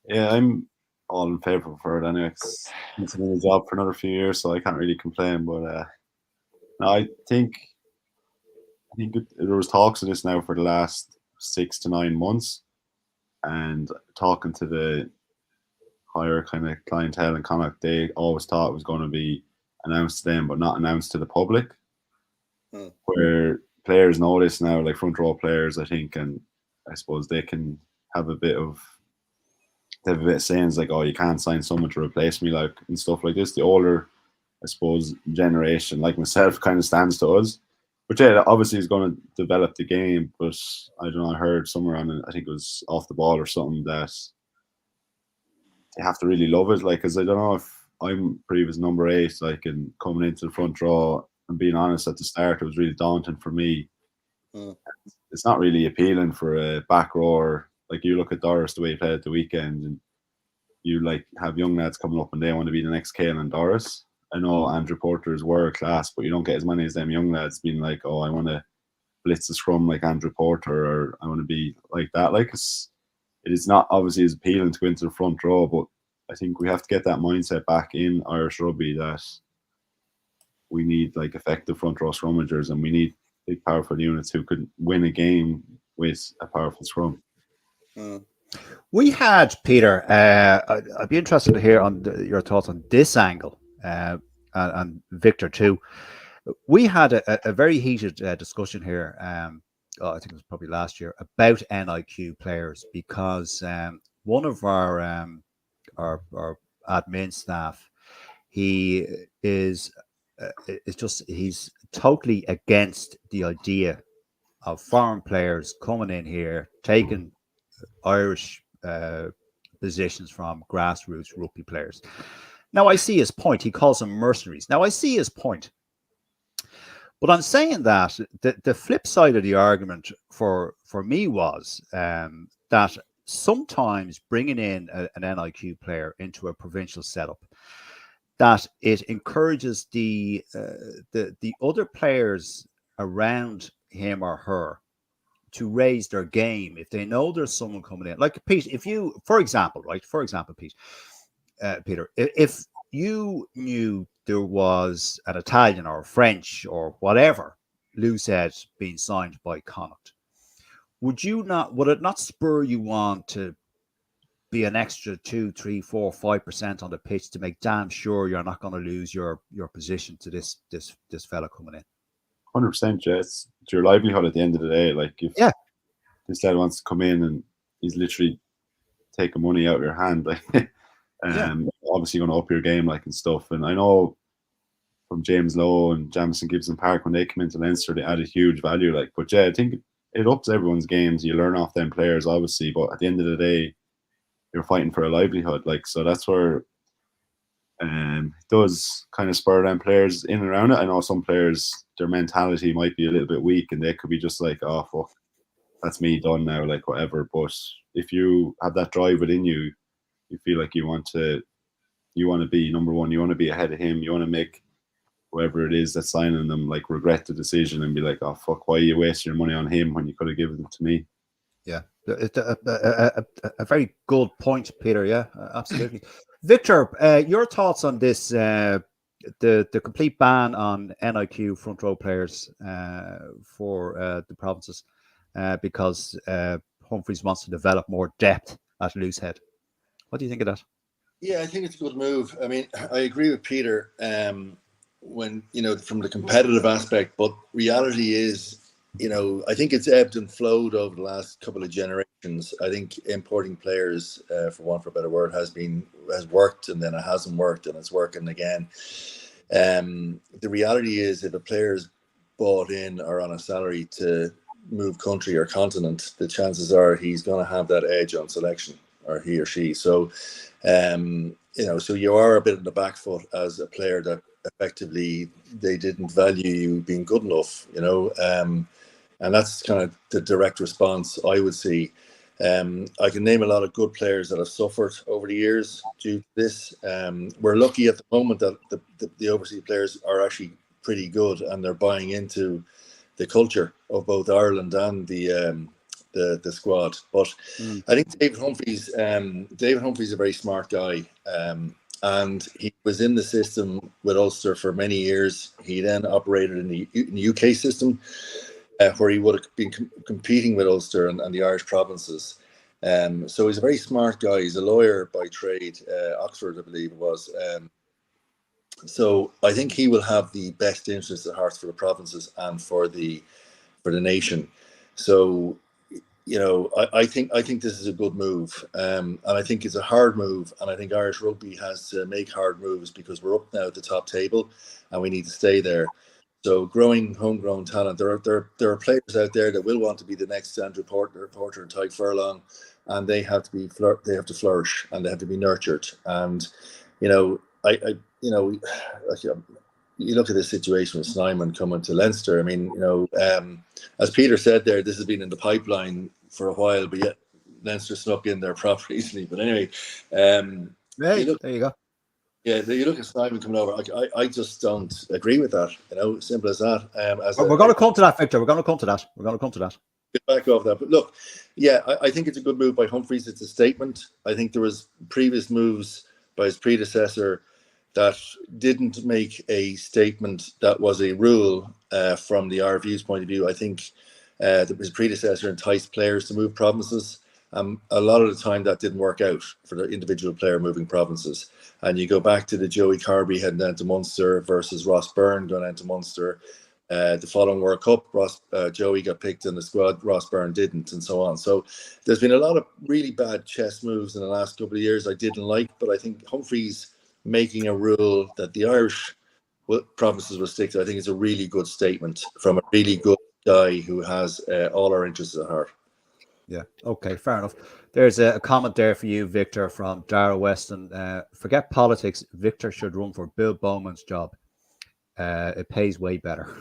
Yeah, I'm all in favour for it anyway. It's been a job for another few years, so I can't really complain. But no, I think there was talks of this now for the last 6 to 9 months, and talking to the higher kind of clientele in Connacht, they always thought it was going to be announced to them, but not announced to the public. Where players know this now, like front row players, I think, and I suppose they can have a bit of sayings like, oh, you can't sign someone to replace me, like, and stuff like this. The older, I suppose, generation, like myself, kind of stands to us. But yeah, obviously he's going to develop the game. But I don't know, I heard somewhere on it, I think it was Off the Ball or something, that they have to really love it. Like, because I don't know if I'm previous number 8, like, and coming into the front row, and being honest, at the start it was really daunting for me. It's not really appealing for a back rower. Like, you look at Doris, the way he played at the weekend, and you like have young lads coming up and they want to be the next Kale and Doris. I know Andrew Porter is world class, but you don't get as many as them young lads being like, oh, I want to blitz the scrum like Andrew Porter, or I want to be like that. Like, it is not obviously as appealing to go into the front row, but I think we have to get that mindset back in Irish rugby that we need like effective front row scrummagers, and we need big, powerful units who could win a game with a powerful scrum. We had, Peter, I'd be interested to hear on your thoughts on this angle, and Victor too. We had a very heated discussion here, I think it was probably last year, about NIQ players, because one of our admin staff, he's totally against the idea of foreign players coming in here, taking Irish positions from grassroots rugby players. Now, I see his point. He calls them mercenaries. Now, I see his point. But I'm saying that the flip side of the argument for me was that sometimes bringing in an NIQ player into a provincial setup, that it encourages the other players around him or her to raise their game if they know there's someone coming in. Like, Pete, if you, for example, Pete, Peter, if you knew there was an Italian or a French or whatever Loosehead being signed by Connacht, would it not spur you on to be an extra 2, 3, 4, 5% on the pitch to make damn sure you're not going to lose your position to this fella coming in? 100%, yeah. It's your livelihood at the end of the day. Like, if this lad wants to come in and he's literally taking money out of your hand, like, obviously going to up your game, like, and stuff. And I know from James Lowe and Jamison Gibson Park, when they come into Leinster, they added huge value. Like, but yeah, I think it ups everyone's games. You learn off them players, obviously, but at the end of the day, you're fighting for a livelihood. Like, so that's where it does kind of spur them players in and around it. I know some players, their mentality might be a little bit weak, and they could be just like, oh, fuck, that's me done now, like, whatever. But if you have that drive within you, you feel like you want to be number one, you want to be ahead of him, you want to make whoever it is that's signing them, like, regret the decision and be like, oh, fuck, why are you wasting your money on him when you could have given it to me? Yeah, a very good point, Peter. Yeah, absolutely. Victor, your thoughts on this, the complete ban on NIQ front row players for the provinces, because Humphreys wants to develop more depth at Loosehead. What do you think of that? Yeah, I think it's a good move. I mean, I agree with Peter when, from the competitive aspect, but reality is, I think it's ebbed and flowed over the last couple of generations. I think importing players, for want of a better word, has worked, and then it hasn't worked, and it's working again. The reality is, if a player is bought in or on a salary to move country or continent, the chances are he's going to have that edge on selection. or he or she. So, so you are a bit in the back foot as a player that effectively they didn't value you being good enough, and that's kind of the direct response I would see. I can name a lot of good players that have suffered over the years due to this. We're lucky at the moment that the overseas players are actually pretty good, and they're buying into the culture of both Ireland and the squad. But I think David Humphreys is a very smart guy, and he was in the system with Ulster for many years. He then operated in the UK system, where he would have been competing with Ulster and the Irish provinces. So he's a very smart guy. He's a lawyer by trade, Oxford, I believe it was. So I think he will have the best interests at heart for the provinces and for the nation. So, I think this is a good move, and I think it's a hard move, and I think Irish rugby has to make hard moves because we're up now at the top table, and we need to stay there. So, growing homegrown talent, there are players out there that will want to be the next Andrew Porter and Tyke Furlong, and they have to flourish, and they have to be nurtured. And you look at this situation with Snyman coming to Leinster. I mean, as Peter said there, this has been in the pipeline for a while, but yet Leinster snuck in there properly easily. But anyway, there you go. Yeah, you look at Snyman coming over. I just don't agree with that. Simple as that. We're going to come to that, Victor. We're going to come to that. Get back off that. But look, yeah, I think it's a good move by Humphreys. It's a statement. I think there was previous moves by his predecessor that didn't make a statement that was a rule from the RFU's point of view. I think his predecessor enticed players to move provinces. A lot of the time that didn't work out for the individual player moving provinces. And you go back to the Joey Carby heading down to Munster versus Ross Byrne going down to Munster. The following World Cup, Joey got picked in the squad, Ross Byrne didn't, and so on. So there's been a lot of really bad chess moves in the last couple of years I didn't like, but I think Humphreys making a rule that the Irish provinces will stick to, I think it's a really good statement from a really good guy who has all our interests at heart. Yeah, okay, fair enough. There's a comment there for you, Victor, from Dara Weston. Forget politics. Victor should run for Bill Bowman's job. It pays way better.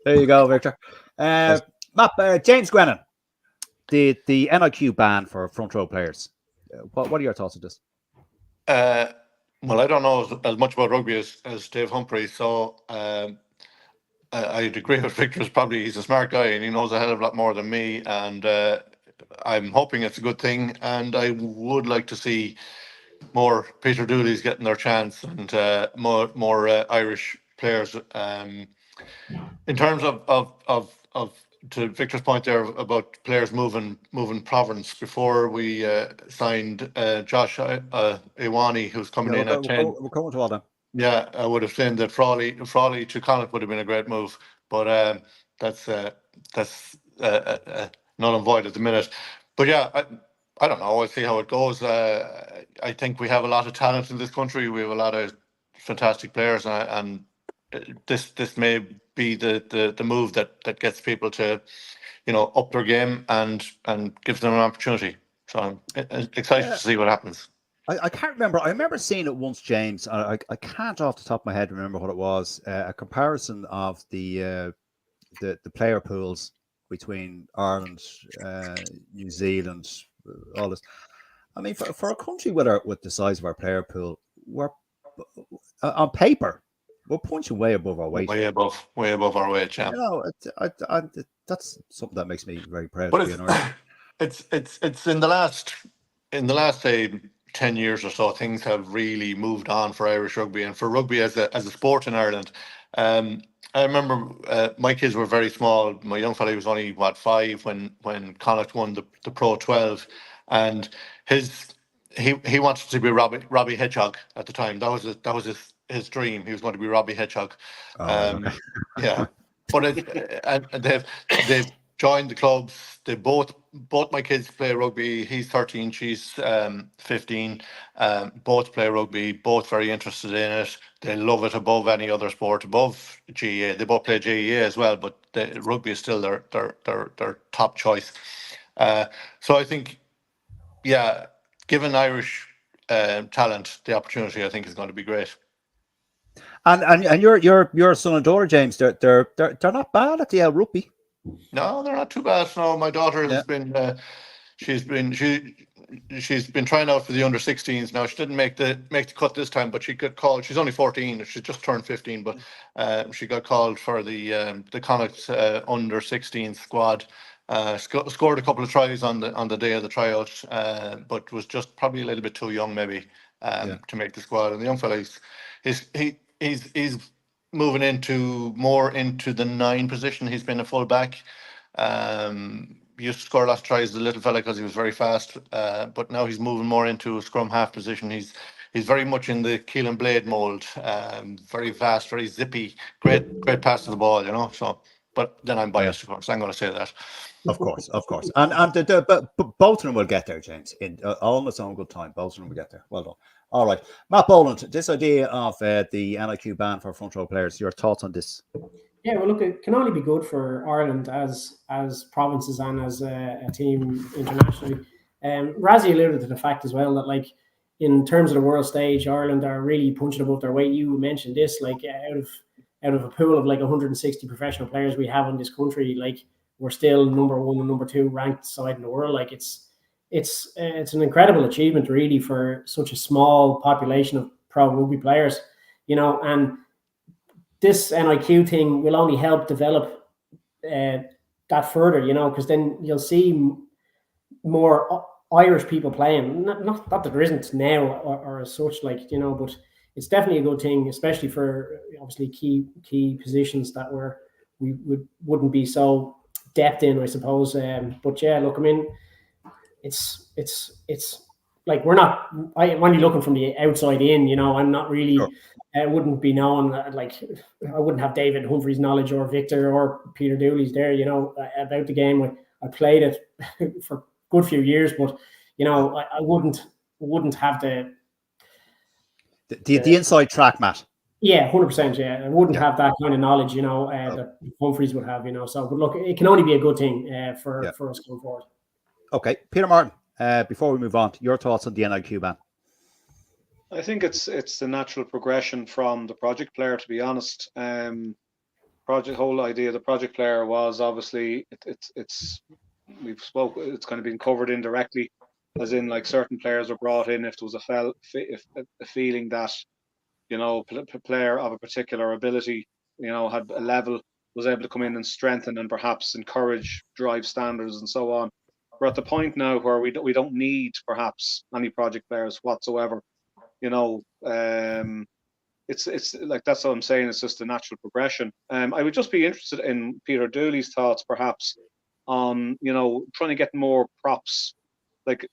There you go, Victor. James Gwennon, the NIQ ban for front row players. What are your thoughts on this? Well, I don't know as much about rugby as Dave Humphreys, so I'd agree with Victor. He's a smart guy and he knows a hell of a lot more than me, and I'm hoping it's a good thing, and I would like to see more Peter Dooley's getting their chance, and more Irish players. In terms of to Victor's point there about players moving province, before we signed Josh Iwani, who's coming in at 10. We're coming to all that. Yeah, I would have said that Frawley to Connacht would have been a great move, but that's null and void at the minute. But yeah, I don't know. I'll see how it goes. I think we have a lot of talent in this country. We have a lot of fantastic players, and this may be the move that gets people to, up their game and gives them an opportunity. So I'm excited to see what happens. I can't remember. I remember seeing it once, James. I can't off the top of my head remember what it was. A comparison of the player pools between Ireland, New Zealand, all this. I mean, for a country with the size of our player pool, we're on paper we're punching way above our weight. Way above our weight, yeah. That's something that makes me very proud. But it's in the last say 10 years or so, things have really moved on for Irish rugby and for rugby as a sport in Ireland. I remember my kids were very small. My young fella was only 5 when Connacht won the Pro 12, and he wanted to be Robbie Hedgehog at the time. That was his dream. He was going to be Robbie Hedgehog. Okay. Yeah, but they've joined the clubs. They both my kids play rugby. He's 13, she's 15. Both play rugby. Both very interested in it. They love it above any other sport, above GAA. They both play GAA as well, but rugby is still their top choice. So I think, yeah, given Irish talent, the opportunity I think is going to be great. And your son and daughter, James, they're not bad at the rugby. No, they're not too bad. No, my daughter has been she's been trying out for the under 16s now. She didn't make the cut this time, but she got called. She's only 14. She just turned 15, but she got called for the Connacht under 16 squad. Scored a couple of tries on the day of the tryout, but was just probably a little bit too young maybe to make the squad. And the young fella, he's moving more into the 9 position. He's been a full back. He used to score lots of tries, the little fella, because he was very fast. But now he's moving more into a scrum half position. He's very much in the Keelan Blade mold. Very fast, very zippy, great pass to the ball, So, but then I'm biased, of course. I'm going to say that. Of course, and but both of them will get there, James. In all its own good time, both of them will get there. Well done. All right, Matt Boland, this idea of the NIQ ban for front row players. Your thoughts on this? Yeah, well, look, it can only be good for Ireland as provinces and as a team internationally. Razzie alluded to the fact as well that, like, in terms of the world stage, Ireland are really punching above their weight. You mentioned this, like, out of a pool of like 160 professional players we have in this country, like, we're still number 1 and number 2 ranked side in the world. Like, it's an incredible achievement, really, for such a small population of pro rugby players, and this NIQ thing will only help develop that further, because then you'll see more Irish people playing. Not that there isn't now or as such, like, but it's definitely a good thing, especially for obviously key positions that we wouldn't be so depth in, I suppose. But yeah, look, I mean, it's like I'm only looking from the outside in. I'm not really. Sure. Wouldn't be known, like, I wouldn't have David Humphrey's knowledge or Victor or Peter Dooley's there, about the game. I played it for a good few years, but I wouldn't have the inside track, Matt. Yeah, 100%. Yeah, I wouldn't have that kind of knowledge, that Humphreys would have, So, but look, it can only be a good thing for us going forward. Okay, Peter Martin. Before we move on, your thoughts on the NIQ ban? I think it's the natural progression from the project player, to be honest. Whole idea of the project player was obviously it's kind of been covered indirectly, as in, like, certain players were brought in if there was a feeling that a player of a particular ability had a level, was able to come in and strengthen and perhaps encourage, drive standards and so on. We're at the point now where we don't need perhaps any project players whatsoever. It's like, that's what I'm saying. It's just a natural progression. I would just be interested in Peter Dooley's thoughts, perhaps, on trying to get more props. Like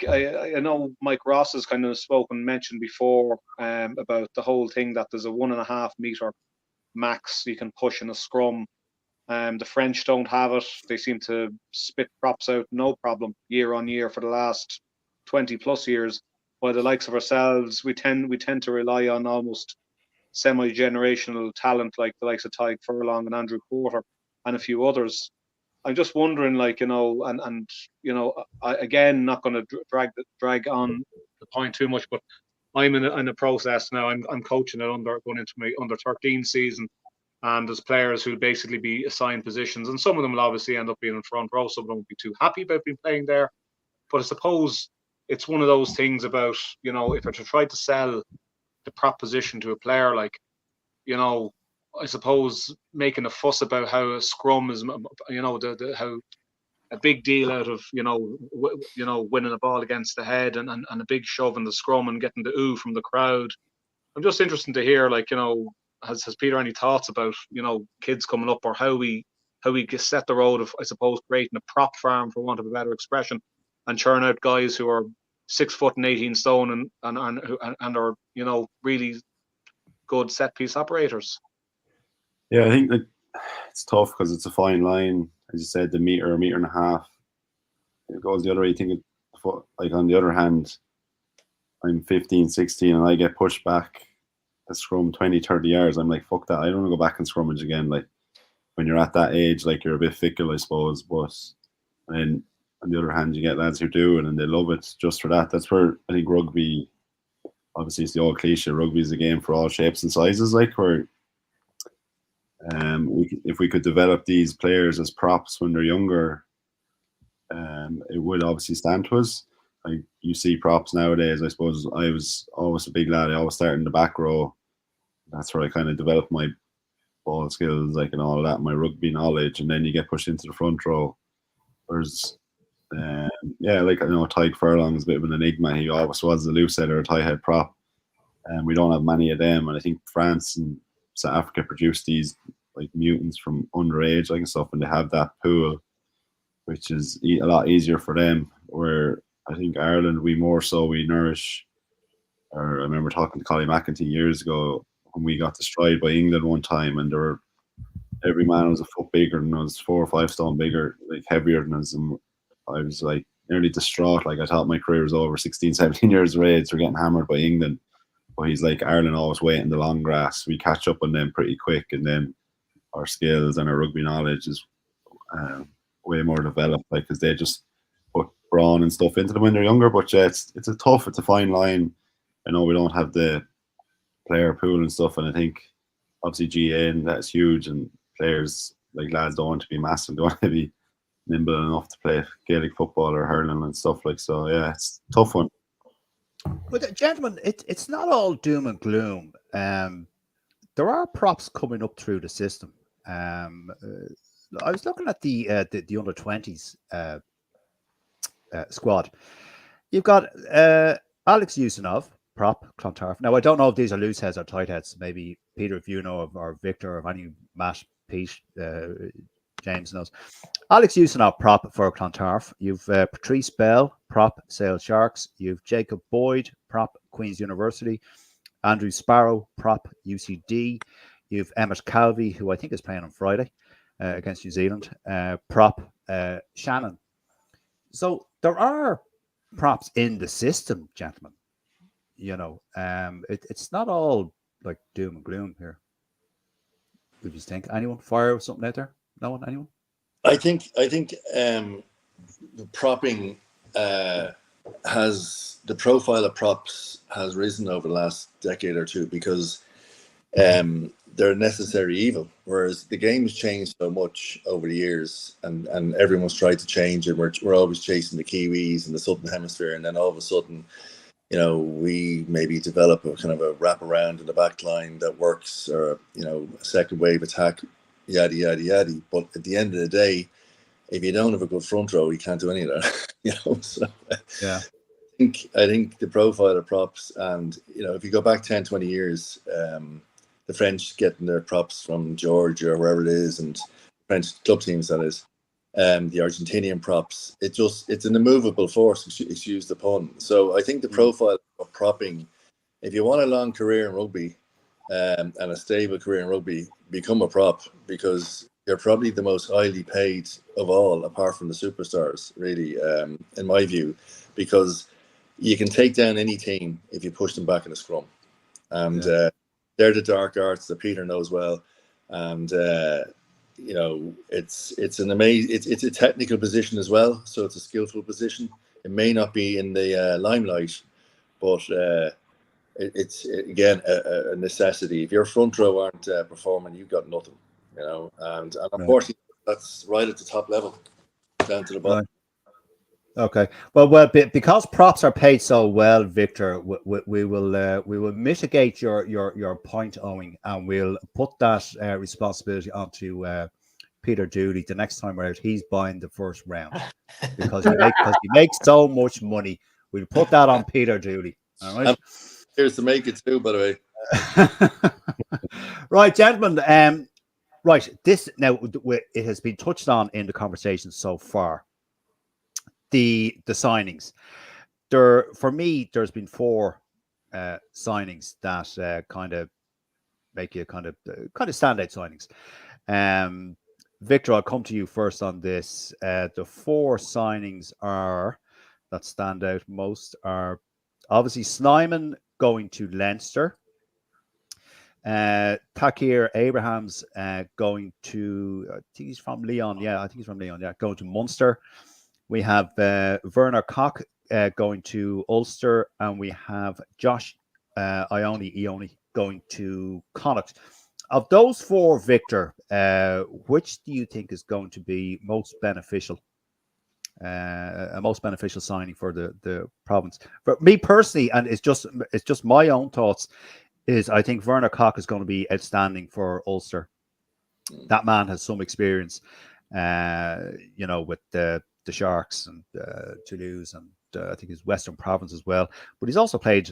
I know Mike Ross has kind of mentioned before about the whole thing that there's a 1.5 meter max you can push in a scrum. The French don't have it. They seem to spit props out no problem year on year for the last 20 plus years. While the likes of ourselves, we tend to rely on almost semi-generational talent, like the likes of Tyke Furlong and Andrew Porter and a few others. I'm just wondering, like, I, again, not going to drag on the point too much, but I'm in a process now. I'm coaching going into my under 13 season, and there's players who'll basically be assigned positions, and some of them will obviously end up being in front row. Some of them will be too happy about being playing there, but I suppose it's one of those things about, if you're to try to sell the proposition to a player, like, I suppose making a fuss about how a scrum is, how a big deal out of, winning a ball against the head and a big shove in the scrum and getting the ooh from the crowd. I'm just interested to hear, like, has Peter any thoughts about, kids coming up, or how we set the road of, I suppose, creating a prop farm, for want of a better expression, and churn out guys who are 6 foot and 18 stone and are, really good set piece operators. Yeah, I think that it's tough because it's a fine line. as you said, the meter, a meter and a half, it goes the other way. You think, like on the other hand, I'm 15, 16, and I get pushed back a scrum 20, 30 yards. I'm like, fuck that. I don't want to go back and scrummage again. Like, when you're at that age, like, you're a bit fickle, I suppose. But then on the other hand, you get lads who do it and they love it just for that. That's where I think rugby, obviously, it's the old cliche, rugby is a game for all shapes and sizes. Like, where if we could develop these players as props when they're younger, it would obviously stand to us. Like, you see props nowadays. I suppose I was always a big lad. I always started in the back row. That's where I kind of developed my ball skills, like, and all that, my rugby knowledge. And then you get pushed into the front row. Whereas, like, I know Tyke Furlong is a bit of an enigma. He always was the loose head or a tie head prop, and we don't have many of them. And I think France and South Africa produce these like mutants from underage, like, and stuff, and they have that pool, which is a lot easier for them. Where I think Ireland, we nourish. Or I remember talking to Collie McEntee years ago when we got destroyed by England one time, and every man was a foot bigger than us, 4 or 5 stone bigger, like heavier than us, and I was like nearly distraught. Like, I thought my career was over. 16, 17 years of age, we're getting hammered by England. But he's like, Ireland always wait in the long grass. We catch up on them pretty quick, and then our skills and our rugby knowledge is way more developed, like, because they just put brawn and stuff into them when they're younger. But yeah, it's a fine line. I know we don't have the player pool and stuff, and I think obviously GA and that's huge, and players, like, lads don't want to be massive, they want to be nimble enough to play Gaelic football or hurling and stuff, like. So yeah, it's a tough one. But gentlemen, it's not all doom and gloom. There are props coming up through the system. I was looking at the under 20s squad. You've got Alex Usanov, prop, Clontarf. Now, I don't know if these are loose heads or tight heads. Maybe Peter, if you know, or Victor, or any Matt, Pete, James knows. Alex Usanov, prop for Clontarf. You've Patrice Bell, prop, Sale Sharks. You've Jacob Boyd, prop, Queen's University. Andrew Sparrow, prop, UCD. You've Emmett Calvey, who I think is playing on Friday against New Zealand, prop, Shannon. So there are props in the system, gentlemen. You know, it's not all like doom and gloom here. What do you think? Anyone fire something out there? No one? Anyone? I think the propping has the profile of props has risen over the last decade or two because they're a necessary evil. Whereas the game's changed so much over the years, and everyone's tried to change it. We're always chasing the Kiwis and the Southern Hemisphere, and then all of a sudden, you know, we maybe develop a kind of a wraparound in the back line that works, or, you know, a second wave attack, yada yada yada. But at the end of the day, if you don't have a good front row, you can't do any of that. You know, so yeah. I think the profile of props, and, you know, if you go back 10, 20 years, the French getting their props from Georgia or wherever it is, and French club teams, that is, the Argentinian props, it's an immovable force, excuse the pun. So I think the profile of propping, if you want a long career in rugby and a stable career in rugby, become a prop, because you're probably the most highly paid of all, apart from the superstars, really, in my view, because you can take down any team if you push them back in a scrum. And they're the dark arts that Peter knows well. And you know, it's an amazing, it's a technical position as well, so it's a skillful position. It may not be in the limelight, but it's again a necessity. If your front row aren't performing, you've got nothing, you know. And unfortunately, that's right at the top level, down to the bottom. Okay. Well, because props are paid so well, Victor, we will mitigate your point, Owen, and we'll put that responsibility onto Peter Dooley. The next time we're out, he's buying the first round because he makes so much money. We'll put that on Peter Dooley. All right. Here's to make it too, by the way. Right, gentlemen. Right. This now it has been touched on in the conversation so far. The signings. For me, there's been 4 signings that kind of make you kind of standout signings. Victor, I'll come to you first on this. The 4 signings that stand out most are obviously Snyman going to Leinster. Takir Abrahams going to, I think he's from Leon. Yeah, I think he's from Leon. Yeah, going to Munster. We have Werner Koch going to Ulster, and we have Josh Ione going to Connacht. Of those 4, Victor, which do you think is going to be most beneficial? A most beneficial signing for the province. For me personally, and it's just my own thoughts, is I think Werner Koch is going to be outstanding for Ulster. That man has some experience, with the Sharks and Toulouse, and I think his Western Province as well. But he's also played.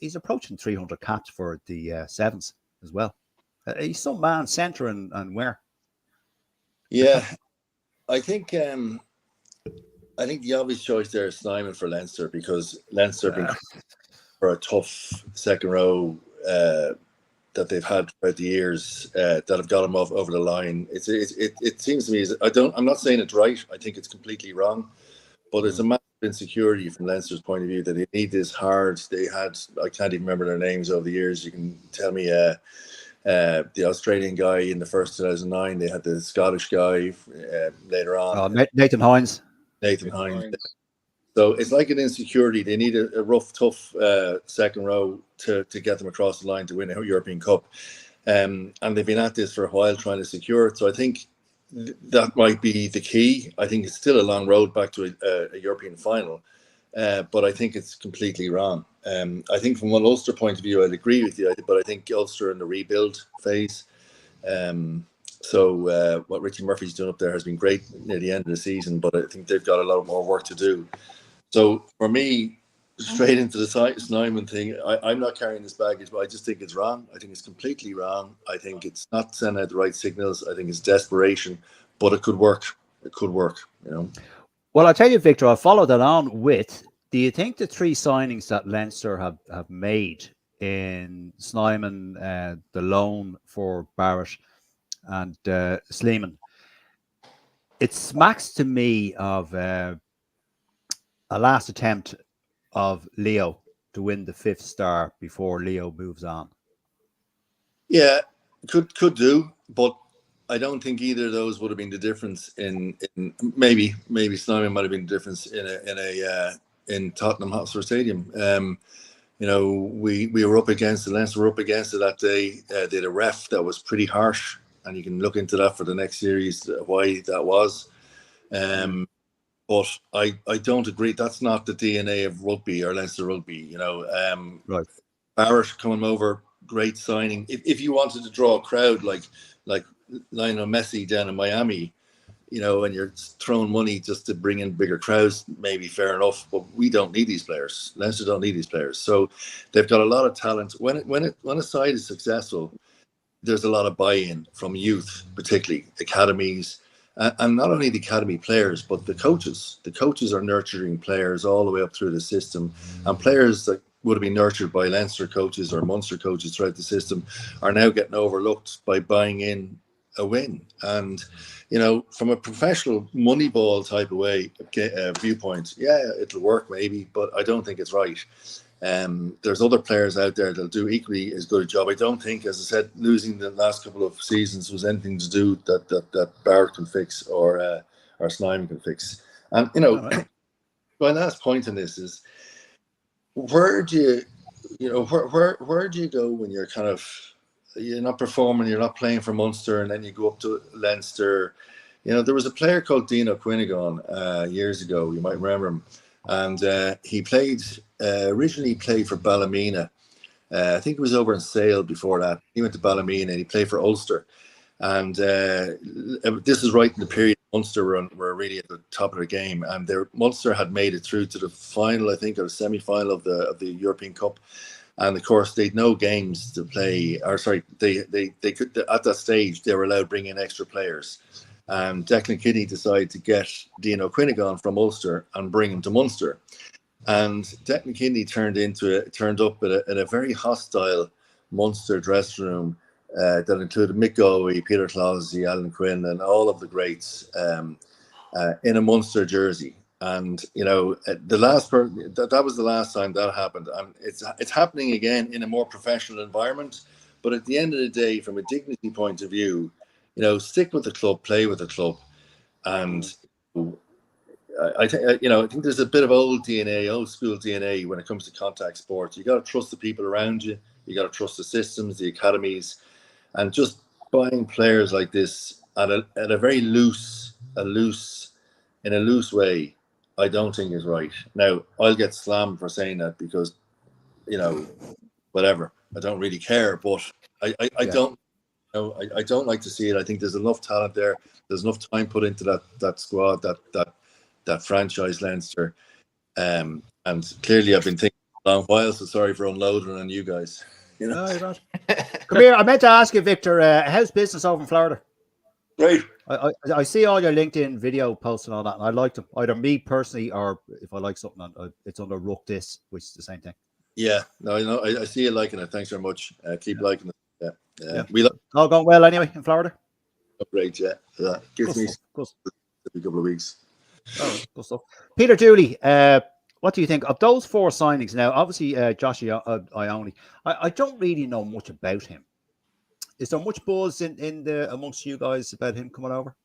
He's approaching 300 caps for the Sevens as well. He's some man, centre and where. Yeah, I think the obvious choice there is Snyman for Leinster, because Leinster have been for a tough second row that they've had throughout the years that have got them over the line. It seems to me I'm not saying it's right. I think it's completely wrong, but it's a massive insecurity from Leinster's point of view that they need this hard. I can't even remember their names over the years. You can tell me the Australian guy in the first 2009. They had the Scottish guy later on. Nathan Hines. Nathan Hines. So it's like an insecurity. They need a rough, tough second row to get them across the line to win a European Cup. And they've been at this for a while trying to secure it. So I think that might be the key. I think it's still a long road back to a European final. But I think it's completely wrong. I think from one Ulster point of view, I'd agree with you. But I think Ulster in the rebuild phase. So what Richie Murphy's done up there has been great near the end of the season. But I think they've got a lot more work to do. So for me, straight into the Snyman thing, I'm not carrying this baggage, but I just think it's wrong. I think it's completely wrong. I think it's not sending out the right signals. I think it's desperation, but it could work. It could work, Well, I'll tell you, Victor, I'll follow that on with, do you think the 3 signings that Leinster have made in Snyman, the loan for Barrett, and Sleeman, it smacks to me of a last attempt of Leo to win the 5th star before Leo moves on? Yeah, could do, but I don't think either of those would have been the difference in maybe Snyman might have been the difference in Tottenham Hotspur Stadium. We were up against it. Leinster were up against it that day. They had a ref that was pretty harsh, and you can look into that for the next series why that was. But I don't agree. That's not the DNA of rugby or Leinster rugby. Right. Barrett coming over, great signing. If you wanted to draw a crowd like Lionel Messi down in Miami, and you're throwing money just to bring in bigger crowds, maybe fair enough. But we don't need these players. Leinster don't need these players. So they've got a lot of talent. When a side is successful, there's a lot of buy-in from youth, particularly academies. And not only the academy players, but the coaches. The coaches are nurturing players all the way up through the system. And players that would have been nurtured by Leinster coaches or Munster coaches throughout the system are now getting overlooked by buying in a win. And, from a professional Moneyball type of way viewpoint, yeah, it'll work maybe, but I don't think it's right. There's other players out there that'll do equally as good a job. I don't think, as I said, losing the last couple of seasons was anything to do that Barrett can fix or Snyman can fix. And my last point on this is, where do you go when you're not performing, you're not playing for Munster, and then you go up to Leinster? There was a player called Dino Quinnigan years ago. You might remember him. And he originally played for Ballymena. I think he was over in Sale before that. He went to Ballymena and he played for Ulster. And this is right in the period Munster were really at the top of the game. And Munster had made it through to the final, I think, or the semi-final of the European Cup. And of course, they'd no games to play. Or sorry, they could, at that stage, they were allowed to bring in extra players. Declan Kinney decided to get Dino Quinnigan from Ulster and bring him to Munster. And Declan Kinney turned up in a very hostile Munster dressing room that included Mick Goey, Peter Closey, Alan Quinn, and all of the greats in a Munster jersey. And the last that was the last time that happened, and it's happening again in a more professional environment. But at the end of the day, from a dignity point of view, stick with the club, play with the club, and I think there's a bit of old school DNA when it comes to contact sports. You got to trust the people around you. You got to trust the systems, the academies, and just buying players like this at a very loose way, I don't think is right. Now, I'll get slammed for saying that because, whatever. I don't really care, but I don't. I don't like to see it. I think there's enough talent there. There's enough time put into that squad, that franchise Leinster, and clearly I've been thinking a long while. So sorry for unloading on you guys. No, you're not. Come here. I meant to ask you, Victor. How's business over in Florida? Right. I see all your LinkedIn video posts and all that, and I like them. Either me personally, or if I like something, it's under Ruck This, which is the same thing. Yeah, no, I see you liking it. Thanks very much. Keep liking it. Yeah. All going well anyway in Florida. Great, yeah. Gives me a couple of weeks. Oh, good stuff. Peter Dooley, what do you think of those 4 signings? Now, obviously, Josh Ione. I don't really know much about him. Is there much buzz in the amongst you guys about him coming over?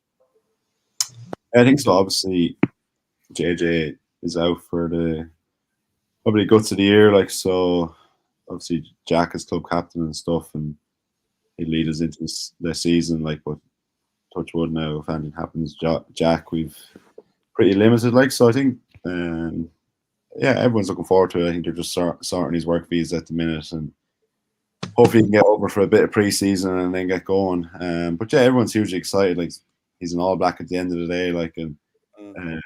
I think so. Obviously, JJ is out for the probably guts of the year. So obviously Jack is club captain and stuff, and he'd lead us into the season. But touch wood now, if anything happens, Jack, we've pretty limited. So I think, everyone's looking forward to it. I think they're just sorting his work visa at the minute, and hopefully he can get over for a bit of pre-season and then get going. But everyone's hugely excited. He's an All Black at the end of the day. And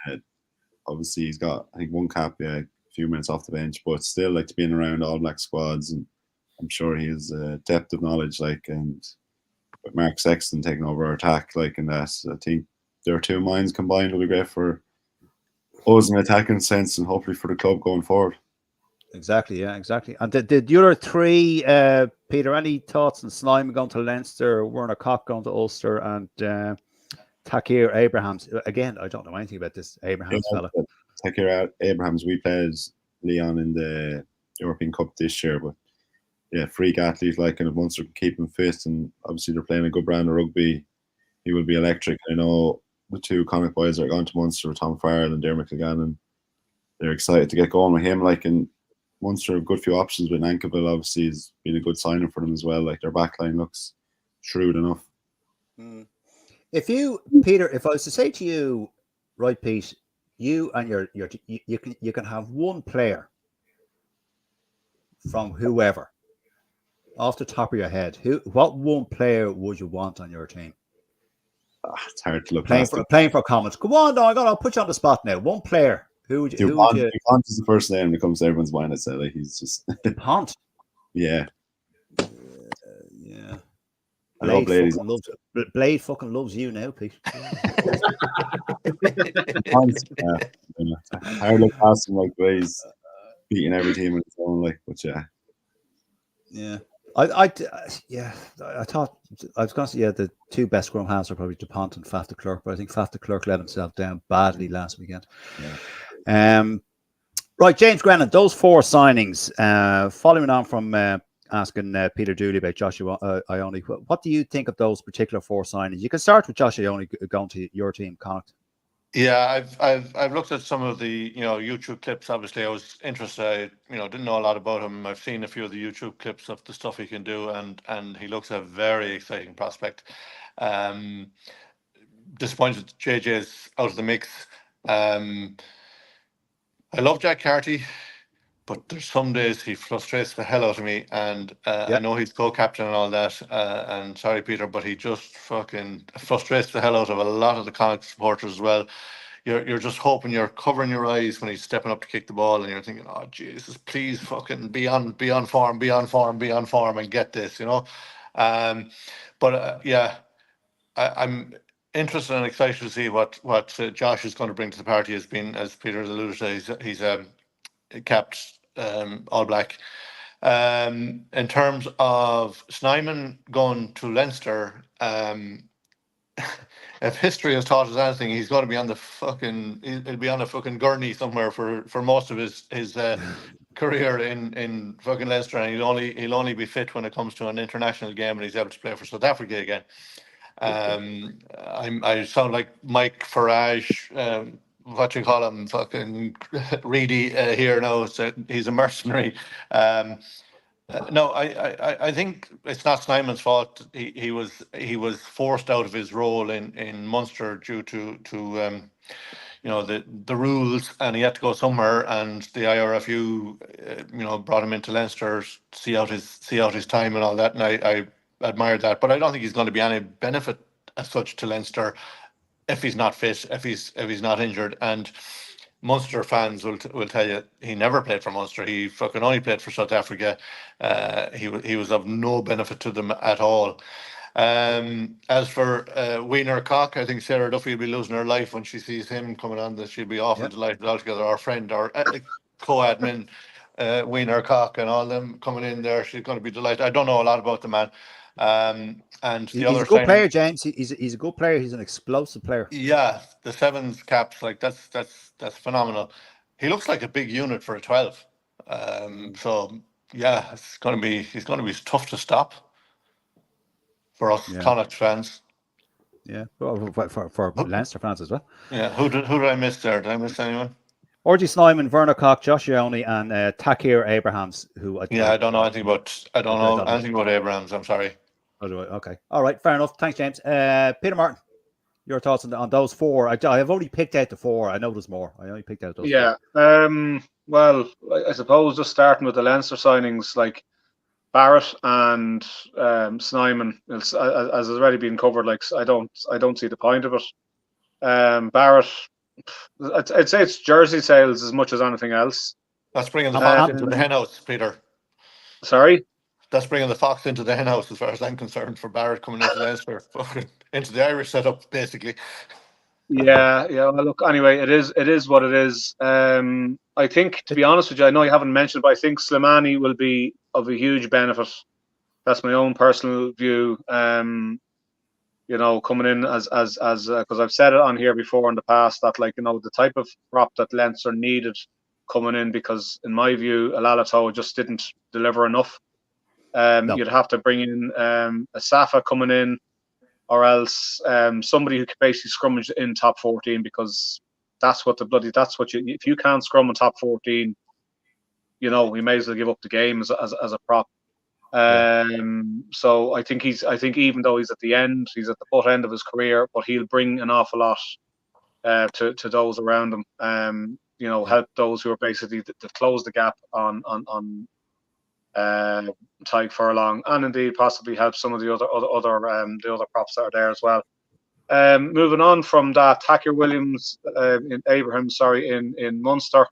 obviously he's got, I think, 1 cap, a few minutes off the bench, but still to being around All Black squads, and I'm sure he has depth of knowledge. And with Mark Sexton taking over our attack, and that, I think their 2 minds combined will be great for us in an attacking sense, and hopefully for the club going forward. Exactly, yeah, exactly. And the other 3, Peter, any thoughts on Slime going to Leinster, Werner Koch going to Ulster, and Takir Abrahams? Again, I don't know anything about this Abrahams fella. Takir Abrahams, we played Leon in the European Cup this year, but freak athlete, and if Munster can keep him fit, and obviously they're playing a good brand of rugby, he will be electric. I know the 2 Connacht boys that are going to Munster, Tom Farrell and Dermot Clegane, they're excited to get going with him. And Munster have a good few options with Nankivell. Obviously, has been a good signing for them as well. Their backline looks shrewd enough. If you, Peter, if I was to say to you, right, Pete, you and you can have 1 player from whoever off the top of your head. What 1 player would you want on your team? It's hard to look playing for comments. Come on, I'll put you on the spot now. 1 player. Who would you? Dupont is the first name that comes to everyone's mind. I'd say he's just Dupont. Yeah. Yeah. Blade fucking loves you now, Pete. Hard look past him he's beating every team in his own but yeah. Yeah. I thought I was going to say the 2 best scrum halves are probably Dupont and Faf de Klerk, but I think Faf de Klerk let himself down badly last weekend. Yeah. Right, James Grennan, those 4 signings. Following on from asking Peter Dooley about Joshua Ione, what do you think of those particular 4 signings? You can start with Joshua Ione going to your team, Connacht. Yeah, I've looked at some of the YouTube clips. Obviously, I was interested. Didn't know a lot about him. I've seen a few of the YouTube clips of the stuff he can do, and he looks a very exciting prospect. Disappointed JJ's out of the mix. I love Jack Carty, but there's some days he frustrates the hell out of me, and I know he's co-captain and all that, and sorry Peter, but he just fucking frustrates the hell out of a lot of the Connacht supporters as well. You're just hoping, you're covering your eyes when he's stepping up to kick the ball, and you're thinking, oh Jesus, please fucking be on form and get this, I'm interested and excited to see what Josh is going to bring to the party. As Peter alluded to, he's capped All Black. In terms of Snyman going to Leinster, if history has taught us anything, he's going to be on the fucking. He'll be on a fucking gurney somewhere for most of his career in fucking Leinster, and he'll only be fit when it comes to an international game and he's able to play for South Africa again. I sound like Mike Farage, what you call him, fucking Reedy here now. So he's a mercenary. No, I think it's not Snyman's fault. He was forced out of his role in Munster due to the rules, and he had to go somewhere. And the IRFU brought him into Leinster, see out his time and all that. And I admired that, but I don't think he's going to be any benefit as such to Leinster if he's not fit, if he's not injured. And Munster fans will tell you he never played for Munster. He fucking only played for South Africa. He was of no benefit to them at all. As for Wiener Cock, I think Sarah Duffy will be losing her life when she sees him coming on. That she'll be awful delighted altogether. Our friend, our co-admin, Wiener Cock, and all them coming in there. She's going to be delighted. I don't know a lot about the man. And he's a good player, James. He's a good player. He's an explosive player. Yeah, the sevens caps, like that's phenomenal. He looks like a big unit for a 12. So yeah, he's going to be tough to stop for us Connacht fans. Yeah, for Leinster fans as well. Yeah, who did I miss there? Did I miss anyone? Orgy Snyman, Werner Cock, Josh Ione, and Takir Abrahams. I don't know anything about. I don't know anything about Abrahams. I'm sorry. Okay. All right. Fair enough. Thanks, James. Peter Martin, your thoughts on those four? I've only picked out the four. I know there's more. I only picked out those. Yeah. Well, I suppose just starting with the Leinster signings, like Barrett and Snyman, as has already been covered. Like I don't see the point of it. Barrett, I'd say it's jersey sales as much as anything else. That's bringing the fox into the henhouse, Peter. Sorry? That's bringing the fox into the henhouse, as far as I'm concerned, for Barrett coming into Leinster, into the Irish setup, basically. Yeah. Well, look, anyway, it is what it is. I think, to be honest with you, I know you haven't mentioned, but I think Slimani will be of a huge benefit. That's my own personal view. Coming in as because I've said it on here before in the past that the type of prop that Leinster needed coming in, because in my view, Alalato just didn't deliver enough. You'd have to bring in a Safa coming in, or else somebody who could basically scrummage in top 14, because if you can't scrum in top 14, we may as well give up the game as a prop. So I think even though he's at the butt end of his career, but he'll bring an awful lot to those around him. Help those who are basically to close the gap on Tyke Furlong, and indeed possibly help some of the other props that are there as well. Moving on from that, Takir Williams in Munster.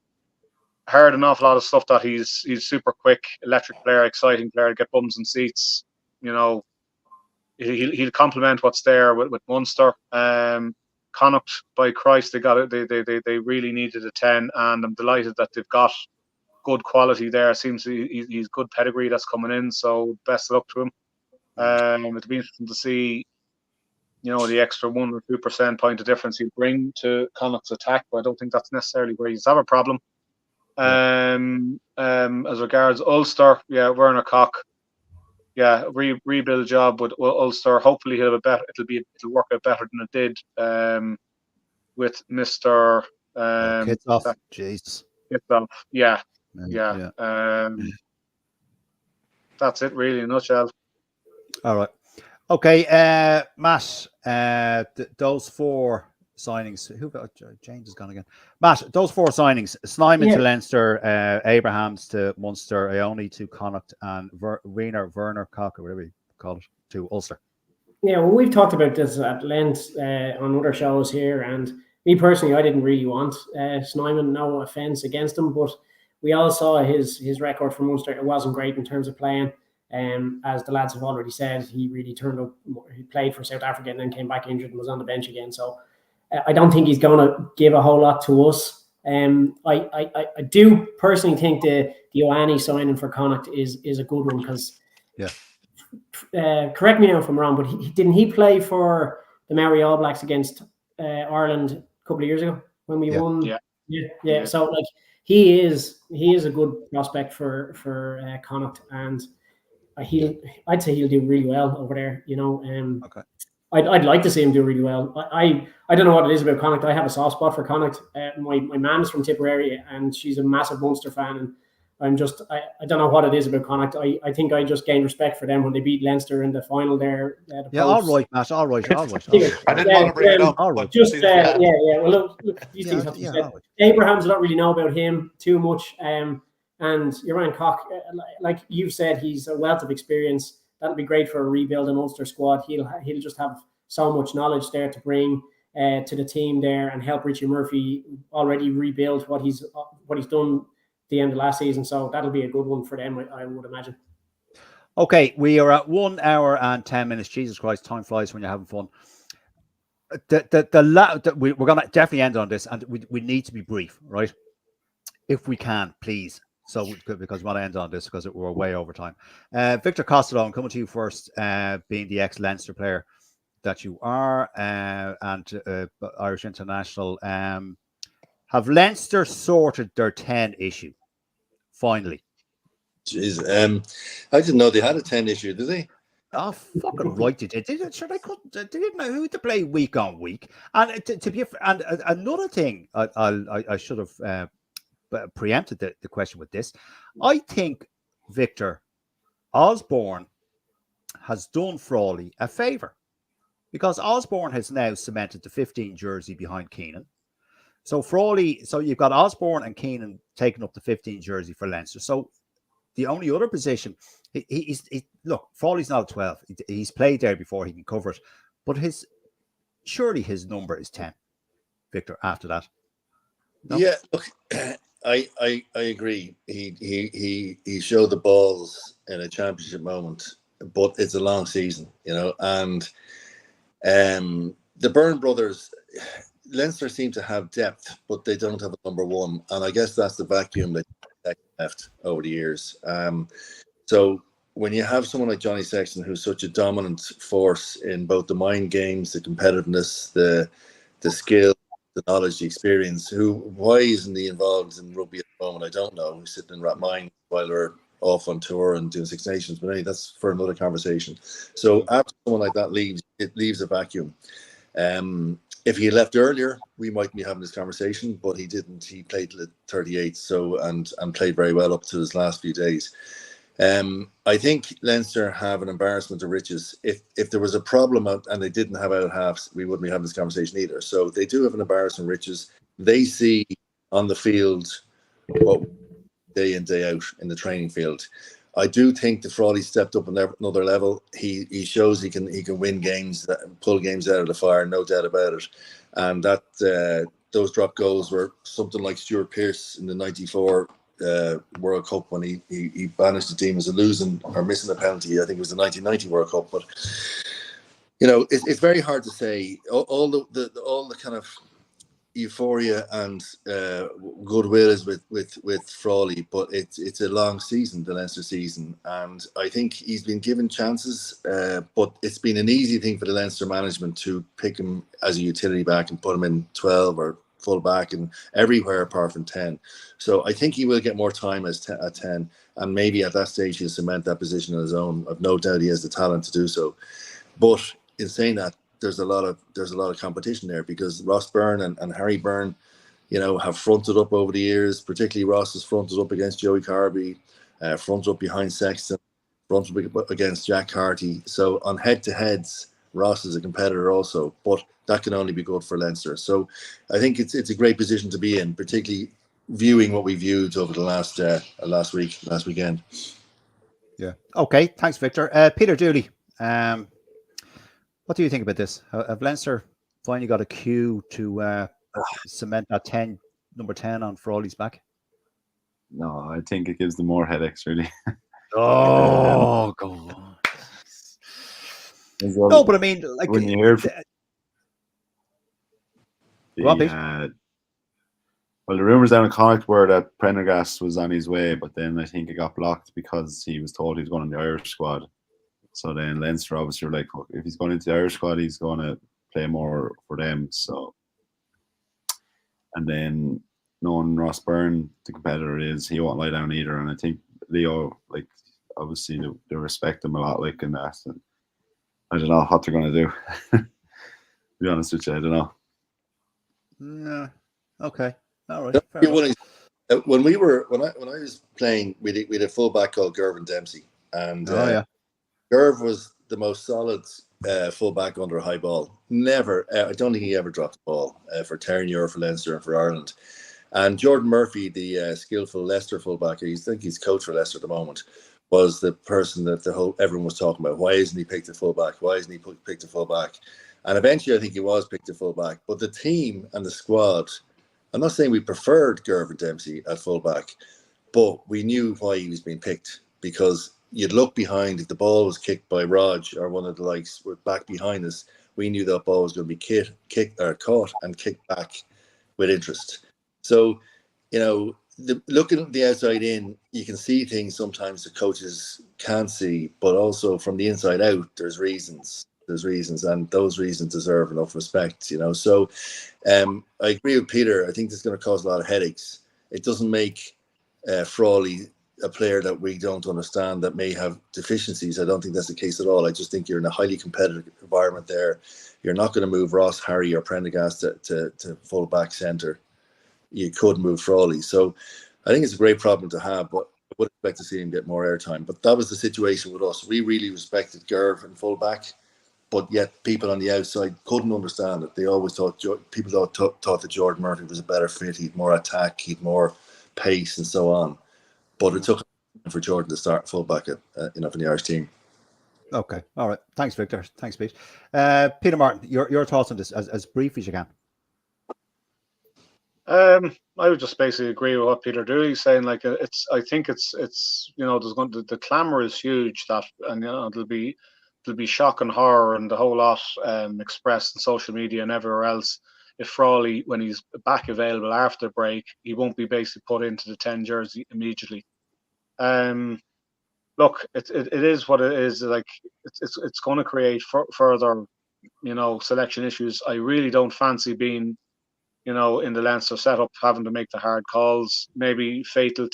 Heard an awful lot of stuff that he's super quick, electric player, exciting player to get bums and seats. He'll complement what's there with Munster. Connacht, by Christ, they really needed a 10, and I'm delighted that they've got good quality there. Seems he's good pedigree that's coming in, so best of luck to him. It'll be interesting to see, the extra 1 or 2% point of difference he'll bring to Connacht's attack, but I don't think that's necessarily where he's have a problem. As regards Ulster, Werner Cock, rebuild job with Ulster. Hopefully it'll work out better than it did with Mr. Kitsoff. Jesus. Kitsoff. Yeah. That's it really in a nutshell. All right. Okay, Matt, those four signings. James is gone again. Matt, those four signings: Snyman to Leinster, Abrahams to Munster, Ione to Connacht, and Werner Cock, or whatever you call it, to Ulster. Yeah, well, we've talked about this at length on other shows here, and me personally, I didn't really want Snyman. No offense against him, but we all saw his record for Munster. It wasn't great in terms of playing. As the lads have already said, he really turned up. He played for South Africa and then came back injured and was on the bench again. So I don't think he's going to give a whole lot to us. I do personally think the Ioane signing for Connacht is a good one because, correct me now if I'm wrong, but didn't he play for the Maori All Blacks against Ireland a couple of years ago when we won? Yeah. So like he is a good prospect for Connacht, and I'd say he'll do really well over there. Okay. I'd like to see him do really well. I don't know what it is about Connacht. I have a soft spot for Connacht. My man's from Tipperary, and she's a massive Munster fan, and I'm just I don't know what it is about Connacht. I think I just gained respect for them when they beat Leinster in the final there. All right, Matt. All right. I didn't want to bring it up. All right. Just Well, look, these things have to be said. Abrahams, I don't really know about him too much. And Joran Koch, like you've said, he's a wealth of experience. That'll be great for a rebuild in Ulster squad. He'll just have so much knowledge there to bring to the team there and help Richie Murphy already rebuild what he's done the end of last season. So that'll be a good one for them, I would imagine. Okay, we are at 1 hour and 10 minutes. Jesus Christ, time flies when you're having fun. We're going to definitely end on this, and we need to be brief, right? If we can, please. So because we want to end on this because we're way over time. Victor Costello, I'm coming to you first, being the ex-Leinster player that you are, and Irish international. Have Leinster sorted their 10 issue finally? Jeez, I didn't know they had a 10 issue, did they? Oh, fucking right, they did. Sure, they didn't know who to play week on week. And another thing, I should have preempted the question with this. I think Victor Osborne has done Frawley a favour because Osborne has now cemented the 15 jersey behind Keenan. So you've got Osborne and Keenan taking up the 15 jersey for Leinster. So the only other position, look, Frawley's not a 12. He's played there before, he can cover it. But surely his number is 10, Victor, after that. No? Yeah, look, I agree. He showed the balls in a championship moment, but it's a long season, and the Byrne brothers, Leinster seem to have depth, but they don't have a number one. And I guess that's the vacuum that left over the years. So when you have someone like Johnny Sexton, who's such a dominant force in both the mind games, the competitiveness, the skill, the knowledge, the experience, why isn't he involved in rugby at the moment? I don't know. He's sitting in Rathmine while they're off on tour and doing Six Nations, but anyway, that's for another conversation. So after someone like that leaves, it leaves a vacuum. If he left earlier, we might be having this conversation, but he didn't. He played till 38, and played very well up to his last few days. I think Leinster have an embarrassment of riches. If there was a problem and they didn't have out halves, we wouldn't be having this conversation either. So they do have an embarrassment of riches. They see on the field what day in, day out in the training field. I do think that Frawley stepped up another level. He shows he can win games, pull games out of the fire, no doubt about it. And that those drop goals were something like Stuart Pearce in the '94 World Cup when he banished the team as a losing or missing a penalty. I think it was the 1990 World Cup. But it's very hard to say. All the kind of euphoria and goodwill is with Frawley, but it's a long season, the Leinster season, and I think he's been given chances, but it's been an easy thing for the Leinster management to pick him as a utility back and put him in 12 or full back and everywhere apart from 10. So I think he will get more time at 10, and maybe at that stage he'll cement that position on his own. I've no doubt he has the talent to do so. But in saying that, there's a lot of competition there because Ross Byrne and Harry Byrne, have fronted up over the years. Particularly Ross has fronted up against Joey Carby, fronted up behind Sexton, fronted up against Jack Carty. So on head-to-heads, Ross is a competitor also, but that can only be good for Leinster. So I think it's a great position to be in, particularly viewing what we viewed over the last weekend. Yeah. Okay. Thanks, Victor. Peter Dooley. What do you think about this? Have Leinster finally got a cue to cement that number 10 on Frawley's back? No, I think it gives them more headaches, really. Oh, go on. No, but I mean, like when you hear Well, the rumours down in Connacht were that Prendergast was on his way, but then I think it got blocked because he was told he was going in the Irish squad. So then Leinster obviously were like, well, if he's going into the Irish squad, he's going to play more for them. So, and then knowing Ross Byrne, the competitor is, he won't lie down either. And I think Leo, like, obviously they respect him a lot, like in that. And I don't know what they're going to do. To be honest with you, I don't know. Yeah. Okay. All right. Fair enough. When I was playing, we had a fullback called Gervin Dempsey, and Gerv was the most solid fullback under a high ball. Never, I don't think he ever dropped the ball for Terranure, for Leinster, and for Ireland. And Jordan Murphy, the skillful Leicester fullback, I think he's coach for Leicester at the moment, was the person that everyone was talking about. Why isn't he picked a fullback? Why isn't he picked a fullback? And eventually, I think he was picked a fullback. But the team and the squad, I'm not saying we preferred Gervin Dempsey at fullback, but we knew why he was being picked, because you'd look behind. If the ball was kicked by Raj or one of the likes were back behind us, we knew that ball was going to be caught and kicked back with interest. So, looking at the outside in, you can see things sometimes the coaches can't see, but also from the inside out, there's reasons, and those reasons deserve enough respect, So I agree with Peter. I think this is going to cause a lot of headaches. It doesn't make Frawley a player that we don't understand, that may have deficiencies. I don't think that's the case at all. I just think you're in a highly competitive environment there. You're not going to move Ross, Harry, or Prendergast to full back centre. You could move Frawley. So I think it's a great problem to have, but I would expect to see him get more airtime. But that was the situation with us. We really respected Gerv and full back, but yet people on the outside couldn't understand it. They always thought that Jordan Murphy was a better fit. He'd more attack, he'd more pace, and so on. But it took for Jordan to start fullback for the Irish team. Okay. All right. Thanks, Victor. Thanks, Pete. Peter Martin, your thoughts on this as brief as you can. I would just basically agree with what Peter Dooley's saying. Like, I think it's there's going to, the clamour is huge, that, and there'll be shock and horror and the whole lot expressed in social media and everywhere else if Frawley, when he's back available after the break, he won't be basically put into the 10 jersey immediately. Look, it is what it is. Like, it's going to create further selection issues. I really don't fancy being in the Leinster setup, having to make the hard calls. Maybe fatal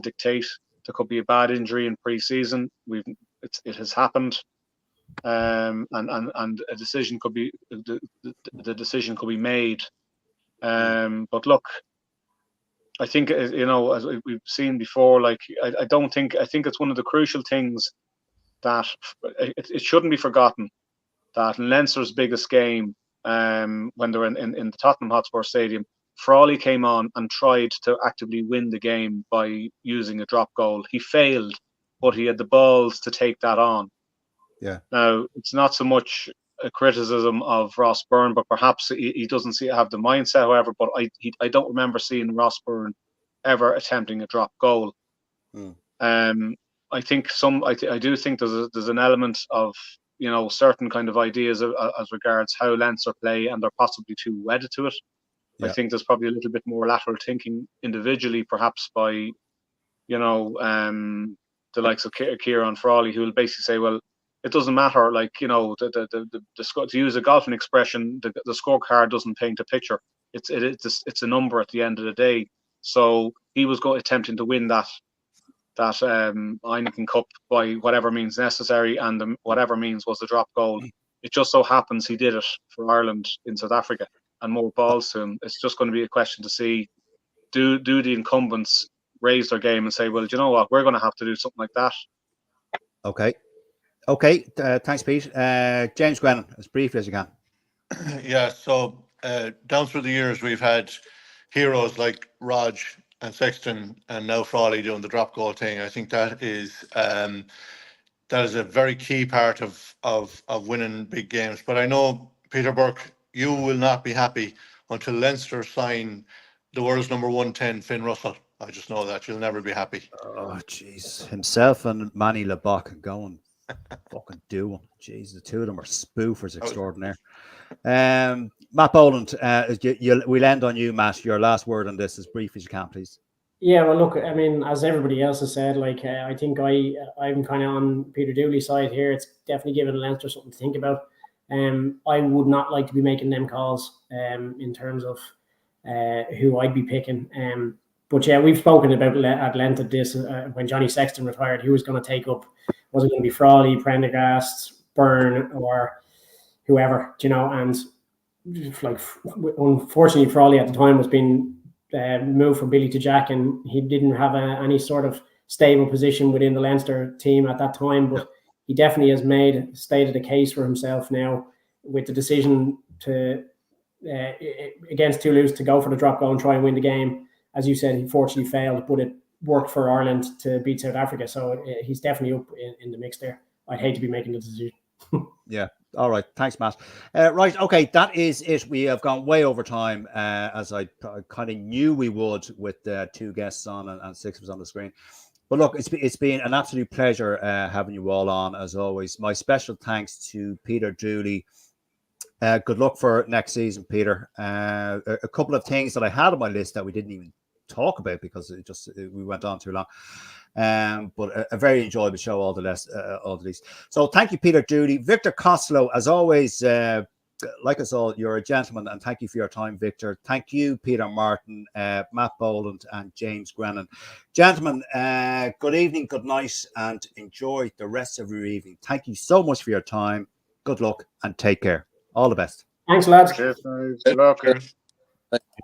dictate. There could be a bad injury in pre-season. It has happened, and a decision could be the decision could be made. But look, I think as we've seen before, like I think it's one of the crucial things that it shouldn't be forgotten that in Leinster's biggest game, when they were in the Tottenham Hotspur Stadium, Frawley came on and tried to actively win the game by using a drop goal. He failed, but he had the balls to take that on. Yeah. Now, it's not so much a criticism of Ross Byrne, but perhaps he doesn't have the mindset, however, but I don't remember seeing Ross Byrne ever attempting a drop goal. I think I do think there's an element of certain kind of ideas as regards how Leinster play, and they're possibly too wedded to it. Yeah. I think there's probably a little bit more lateral thinking individually, perhaps by the likes of Kieran Frawley, who will basically say, well, it doesn't matter, like to use a golfing expression, the scorecard doesn't paint a picture. It's a number at the end of the day. So he was attempting to win that Heineken Cup by whatever means necessary, and whatever means was the drop goal. It just so happens he did it for Ireland in South Africa, and more balls to him. It's just going to be a question to see, do the incumbents raise their game and say, well, do you know what, we're going to have to do something like that. Okay. Thanks, Pete. James Grennan, as briefly as you can. Yeah, so down through the years, we've had heroes like Raj and Sexton, and now Frawley doing the drop goal thing. I think that is a very key part of winning big games. But I know, Peter Burke, you will not be happy until Leinster sign the world's number 110, Finn Russell. I just know that you'll never be happy. Oh, jeez, himself and Manny Lebach going fucking do one. Jeez, the two of them are spoofers extraordinaire. Matt Boland, we'll end on you, Matt. Your last word on this, as brief as you can, please. Yeah, well, look, I mean, as everybody else has said, like I think I'm kind of on Peter Dooley's side here. It's definitely given Leinster something to think about. I would not like to be making them calls in terms of who I'd be picking. But yeah, we've spoken about at length of this when Johnny Sexton retired. Who was going to take up? Was it going to be Frawley, Prendergast, Byrne, or whoever? You know, and like unfortunately, Frawley at the time was being moved from Billy to Jack, and he didn't have any sort of stable position within the Leinster team at that time. But he definitely has stated a case for himself now with the decision to against Toulouse to go for the drop goal and try and win the game. As you said, he fortunately failed, but it worked for Ireland to beat South Africa. So he's definitely up in the mix there. I'd hate to be making the decision. Yeah. All right. Thanks, Matt. Right. Okay. That is it. We have gone way over time, as I kind of knew we would with two guests on and 6 was on the screen. But look, it's been an absolute pleasure having you all on, as always. My special thanks to Peter Dooley. Good luck for next season, Peter. A couple of things that I had on my list that we didn't even talk about because we went on too long. But a very enjoyable show, all the least. So thank you, Peter Dooley. Victor Costello, as always, like us all, you're a gentleman, and thank you for your time, Victor. Thank you, Peter Martin, Matt Boland, and James Grennan. Gentlemen, good evening, good night, and enjoy the rest of your evening. Thank you so much for your time. Good luck and take care. All the best. Thanks, lads. Cheers, guys. Good luck. Thank you.